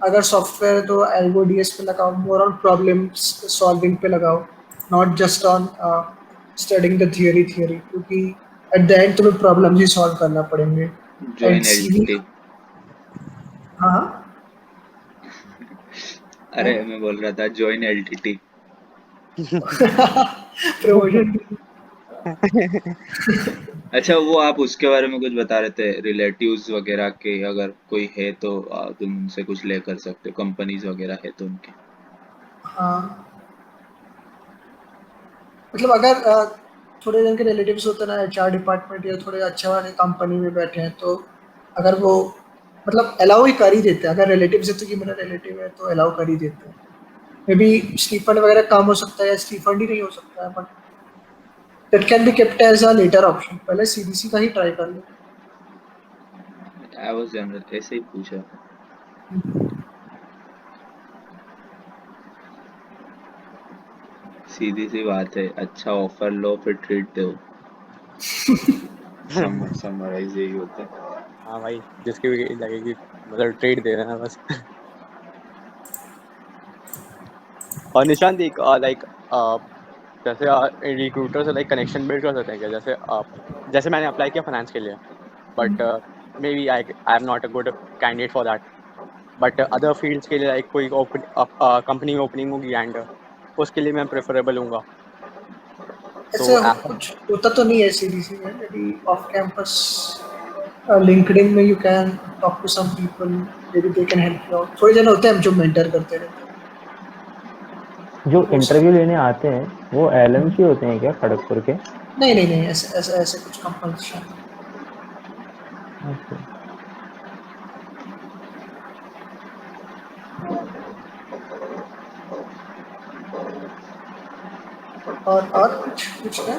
अगर सॉफ्टवेयर है तो एल्गो डीएस पे लगाओ, मोर ऑन प्रॉब्लम सॉल्विंग पे लगाओ, not just on studying the theory, क्योंकि एट द एंड तुम्हें प्रॉब्लम्स ही सॉल्व करना पड़ेंगे। And join CV, LTT. हाँ हाँ, अरे मैं बोल रहा था ज्वाइन एलटीटी। प्रमोशन। अच्छा, वो आप उसके बारे में कुछ बता रहे थे, रिलेटिव्स वगैरह के, अगर कोई है तो तुम उनसे कुछ ले कर सकते हो, कंपनीज वगैरह है तो उनके। हाँ, मतलब अगर थोड़े जन के रिलेटिव्स होते हैं ना एचआर डिपार्टमेंट या थोड़े अच्छे वाले कंपनी में बैठे हैं, तो अगर वो मतलब अलाउ ही कर ही देते हैं। अगर रिलेटिव्स है तो कि मेरा रिलेटिव है तो अलाउ कर ही देते हैं। मे बी स्टीफंड वगैरह काम हो सकता है या स्टीफंड ही नहीं हो सकता है, but that can be kept as a later option. पहले सीबीसी का ही ट्राई कर लो। आई वाज जनरल ऐसे ही पूछा। सीधी सी बात है, अच्छा ऑफर लो फिर ट्रीट दो। समराइज यही होता है। हाँ भाई, जिसकी भी लगेगी मतलब ट्रेड दे देना बस। और निशांत एक लाइक जैसे रिक्रूटर से लाइक कनेक्शन बिल्ड कर सकते हैं क्या? जैसे मैंने अप्लाई किया फाइनेंस के लिए, but maybe I am not a good candidate for that, but other fields के लिए लाइक कोई कंपनी में ओपनिंग होगी एंड उसके लिए मैं प्रेफरेबल हूँगा। तो ऐसे ऐसा कुछ होता तो नहीं है सीबीसी में। Maybe off campus LinkedIn में you can talk to some people, maybe they can help you out. थोड़े जन होते हैं जो मेंटर करते रहते हैं। जो हो सकता इंटरव्यू लेने आते हैं वो एलएमसी होते हैं क्या खड़गपुर के? नहीं, ऐसे कुछ कंपल्शन। ओके। और कुछ है?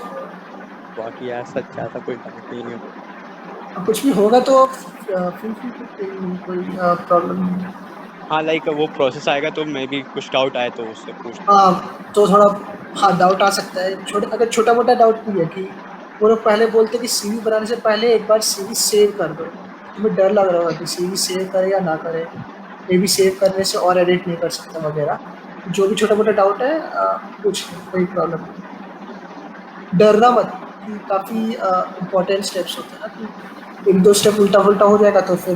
बाकी यार सच ऐसा कोई डाउट नहीं है। कुछ भी होगा तो feel free to ping me, कोई प्रॉब्लम नहीं है। हाँ लाइक वो प्रोसेस आएगा तो मे बी कुछ डाउट आए तो उससे पूछ लेना। हाँ तो थोड़ा, हाँ डाउट आ सकता है, अगर छोटा मोटा डाउट भी है कि वो लोग पहले बोलते हैं कि सीवी बनाने से पहले एक बार सीवी सेव कर दो। तुम्हें डर लग रहा होगा कि सीवी सेव करे या ना करे, मे बी सेव करने से और एडिट नहीं कर सकता वगैरह। जो भी छोटा मोटा डाउट है पूछ लो, कोई प्रॉब्लम नहीं। डरना मत, कि काफी इम्पोर्टेंट स्टेप्स होते हैं ना, कि एक दो स्टेप उल्टा पुल्टा हो जाएगा तो फिर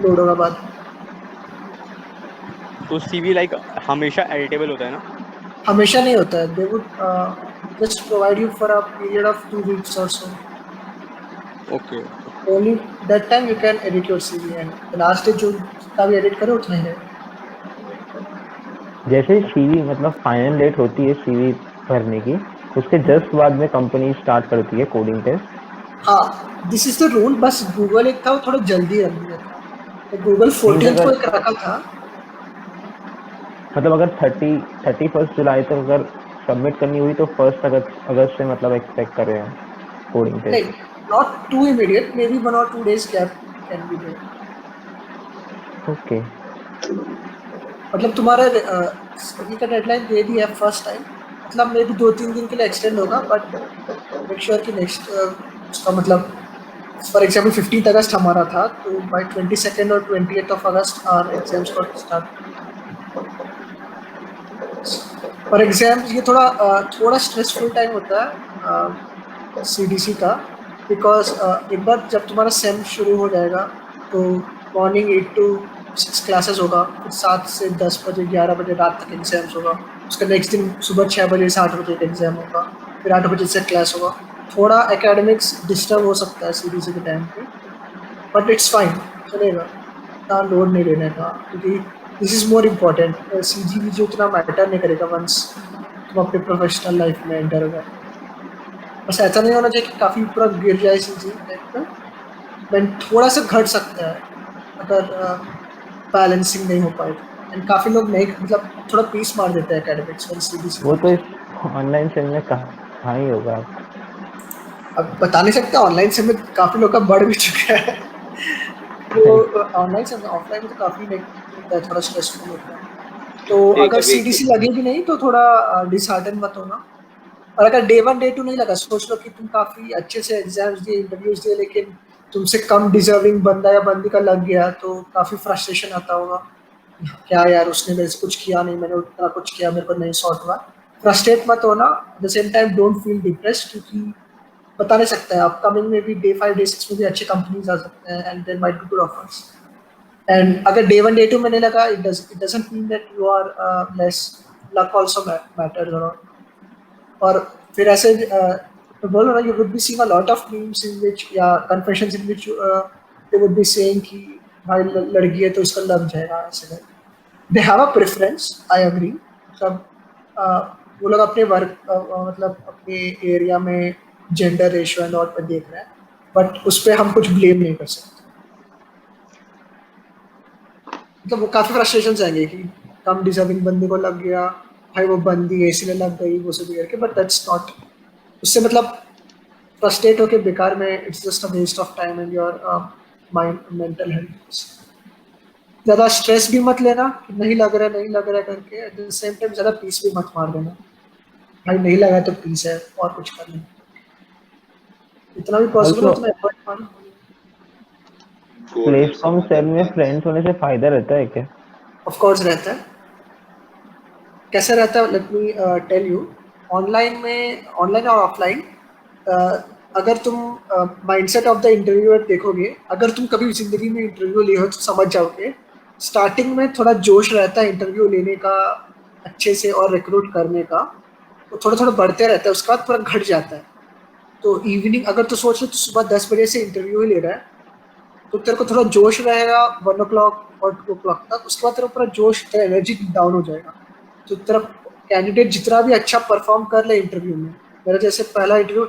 लोड होगा बाद में। तो सीवी लाइक हमेशा एडिटेबल होता है ना? हमेशा नहीं होता है, they would just provide you for a period of 2 weeks और सो। Okay. only that time you can edit your CV, and the last day जो जितना भी edit करो उतना ही रहेगा। जैसे सीवी मतलब फाइनल डेट होती है सीवी भरने की, उसके जस्ट बाद में कंपनी स्टार्ट करती है कोडिंग टेस्ट। हाँ, दिस इज द रूल। बस गूगल एक था वो थोड़ा जल्दी रख दिया था, तो गूगल मीन्स 14th को अगर एक रखा था। मतलब अगर 31 जुलाई तक अगर सबमिट करनी हुई तो 1 अगस्त से मतलब एक्सपेक्ट कर रहे हैं कोडिंग नहीं, test. Not too immediate, maybe 1 or 2 days gap can be there. Okay. मतलब तुम्हारा सभी का डेडलाइन दे दिया है फर्स्ट टाइम, मतलब मे बी 2-3 दिन के लिए एक्सटेंड होगा, बट मेक श्योर कि नेक्स्ट उसका मतलब फॉर एग्जाम्पल 15th अगस्त हमारा था, तो बाई 22nd और 20th of August are exams को स्टार्ट। और एग्जाम ये थोड़ा स्ट्रेसफुल टाइम होता है सीडीसी का, बिकॉज एक बार जब तुम्हारा सेम शुरू हो जाएगा तो मॉर्निंग 8 to 6 क्लासेस होगा, फिर 7 से 10 बजे 11 बजे रात तक एग्जाम्स होगा। उसका नेक्स्ट दिन सुबह 6 बजे से 8 बजे का एग्जाम होगा, फिर 8 बजे से क्लास होगा। थोड़ा एकेडमिक्स डिस्टर्ब हो सकता है सीडीसी के टाइम पे, बट इट्स फाइन, चलेगा। इतना लोड नहीं लेने का, क्योंकि दिस इज मोर इम्पोर्टेंट। सीजीबी जो उतना मैटर नहीं करेगा वंस तुम अपने प्रोफेशनल लाइफ में एंटर हो जाए। बस ऐसा नहीं होना चाहिए कि काफी पूरा गिर जाए सीजी टाइप का, बट थोड़ा सा घट सकता है अगर बैलेंसिंग नहीं हो पाए तो। एंड काफी लोग नहीं, मतलब थोड़ा पीस मार देते हैं एकेडमिक्स और सीबीसी वो तो कम्स। इस ऑनलाइन सेल में कहाँ ही होगा। अब बता नहीं सकते, ऑनलाइन से में काफी लोग का बढ़ भी चुका है। वो ऑनलाइन से ऑफलाइन में तो काफी नहीं होता है, थोड़ा स्ट्रेसफुल होता है। तो एक अगर अभी सीडीसी लगेगी नहीं तो थोड़ा डिसहार्टन मत होना। और अगर डे 1 डे 2 नहीं लगा, सोच लो कि तुम काफी अच्छे से एग्जाम्स दिए, इंटरव्यूज दिए, लेकिन तुमसे कम डिजर्विंग बंदा या बंदी का लग गया, तो काफी फ्रस्ट्रेशन आता होगा। क्या यार, उसने मेरे से कुछ किया नहीं, मैंने उतना कुछ किया, मेरे को नहीं सॉर्ट हुआ। फ्रस्ट्रेट मत होना, eight the same time don't feel depressed, क्योंकि बता नहीं सकता है, अपकमिंग में भी डे 5 डे 6 में भी अच्छे कंपनीज आ सकते हैं, and there might be good offers. And अगर डे 1 डे 2 में नहीं लगा, it doesn't mean that you are less. Luck also matters. और फिर ऐसे मैं बोल रहा हूँ, you would be seeing a lot of memes in which या confessions in which they would be saying कि भाई लड़की है तो इसका लग जाएगा, ऐसे। They have a preference, I agree. सब वो लोग अपने वर्क मतलब अपने एरिया में जेंडर रेशियो एंड ऑल पर देख रहे हैं, बट उस पर हम कुछ ब्लेम नहीं कर सकते। मतलब वो काफी फ्रस्ट्रेशन आएंगे कि कम डिजर्विंग बंदे को लग गया, भाई वो बंदी है इसलिए लग गई, वो सब करके, बट दैट्स नॉट। उससे मतलब फ्रस्ट्रेट होके बेकार में, it's just a waste of time and your mind mental health. ज्यादा स्ट्रेस भी मत लेना कि नहीं लग रहा है करके, एट द सेम टाइम ज्यादा पीस भी मत मार देना, भाई नहीं लगा तो पीस है और कुछ कर लेना। जितना भी पॉसिबल ऑल्सो उतना एफर्ट मारना। गोल में प्लेटफॉर्म सेल में समाधान। फ्रेंड्स होने से फायदा रहता है क्या? ऑफ कोर्स रहता है। कैसे रहता है, let me tell you. Online और ऑफलाइन, अगर तुम माइंडसेट ऑफ द इंटरव्यूअर देखोगे, अगर तुम कभी जिंदगी में इंटरव्यू लिए हो तो समझ जाओगे। स्टार्टिंग में थोड़ा जोश रहता है इंटरव्यू लेने का, अच्छे से और रिक्रूट करने का, तो थोड़ा थोड़ा बढ़ते रहता है, उसके बाद थोड़ा घट जाता है। तो इवनिंग अगर तो सोच लो तो सुबह 10 बजे से इंटरव्यू ही ले रहा है, तो तेरे को थोड़ा जोश रहेगा 1 o'clock और 2 o'clock तक, उसके बाद तेरा पूरा जोश, तेरा एनर्जी डाउन हो जाएगा। तो तेरा कैंडिडेट जितना भी अच्छा परफॉर्म कर ले इंटरव्यू में, मेरा जैसे पहला इंटरव्यू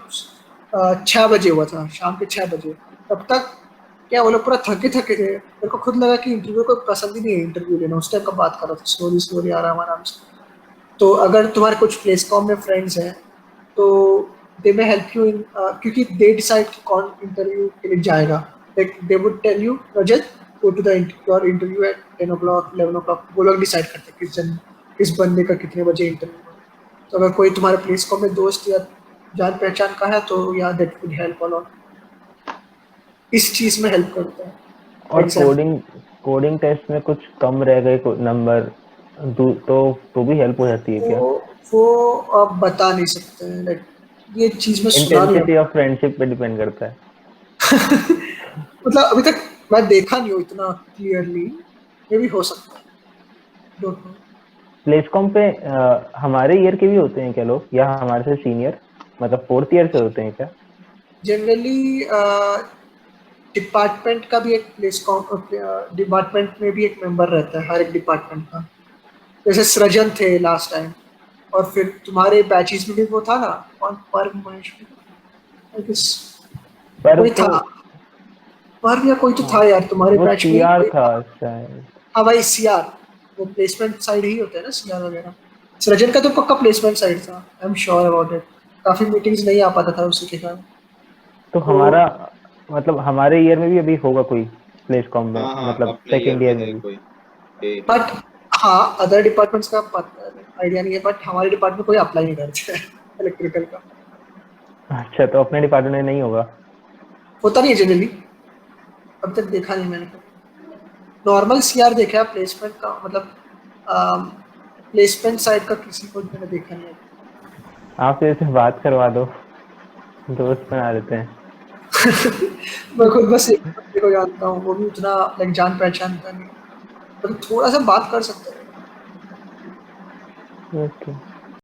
6 बजे हुआ था, शाम के 6 बजे, तब तक क्या वो लोग पूरा थके थके थे, मेरे को खुद लगा कि इंटरव्यू को पसंद ही नहीं है इंटरव्यू लेना, उस टाइम का बात कर रहा था, स्लोली स्लोली आराम आराम से। तो अगर तुम्हारे कुछ प्लेसकॉम में फ्रेंड्स हैं तो दे मे हेल्प यू इन, क्योंकि दे डिसाइड कौन इंटरव्यू के लिए जाएगा, like they would tell you Rajat go to the your interview at 10 o'clock 11 o'clock, वो लोग डिसाइड करते हैं किस बंदे का कितने बजे इंटरव्यू है। तो अगर कोई तुम्हारे प्लेसकॉम में दोस्त या जान पहचान का है तो या that would help a lot, इस चीज में हेल्प करता है। और एग्जाम कोडिंग टेस्ट में कुछ कम रह गए नंबर तो भी हेल्प हो जाती है क्या? वो आप बता नहीं सकते हैं, लाइक ये चीज में सुना नहीं इंटेंसिटी ऑफ फ्रेंडशिप पे डिपेंड करता है। मतलब अभी तक मैं देखा नहीं हूँ इतना क्लियरली, ये भी हो सकता है, डोंट नो। प्लेसकॉम पे हमारे ईयर के भी होते हैं क्या लोग, या हमारे से सीनियर, मतलब 4th ईयर से होते हैं क्या? जनरली डिपार्टमेंट का भी एक डिपार्टमेंट में भी एक मेंबर रहता है हर एक डिपार्टमेंट का, जैसे सृजन थे लास्ट टाइम, और फिर तुम्हारे बैचेस में भी वो था ना, कौन परम महेश, I guess, पर कोई तो था, परम या कोई तो हाँ, था यार तुम्हारे वो बैच में ही सीआर कोई था था। शायद। हाँ भाई सीआर, वो प्लेसमेंट साइड ही होता है ना सीआर वगैरह। सृजन का तो पक्का प्लेसमेंट साइड था, I am sure about it, काफी मीटिंग्स नहीं आ पाता था उसी के कारण। तो तो हमारा मतलब हमारे ईयर में भी अभी होगा कोई प्लेसकॉम में, हाँ हाँ, मतलब अपने ईयर सेकेंड में ईयर में है भी? कोई, है। बट हाँ, अदर डिपार्टमेंट्स का आइडिया नहीं है, बट हमारे डिपार्टमेंट में कोई अप्लाई नहीं करते हैं इलेक्ट्रिकल का, अच्छा, तो अपने डिपार्टमेंट में नहीं होगा। होता नहीं है जनरली, अब तक देखा नहीं मैंने। नॉर्मल सीआर देखा है, प्लेसमेंट का मतलब प्लेसमेंट साइड का किसी को मैंने देखा नहीं है। आप से बात करवा दो, दोस्त बना लेते हैं। मैं खुद बस एक बंदे को जानता हूँ, वो भी उतना लाइक जान पहचान का नहीं, मतलब थोड़ा सा बात कर सकते हैं। ओके।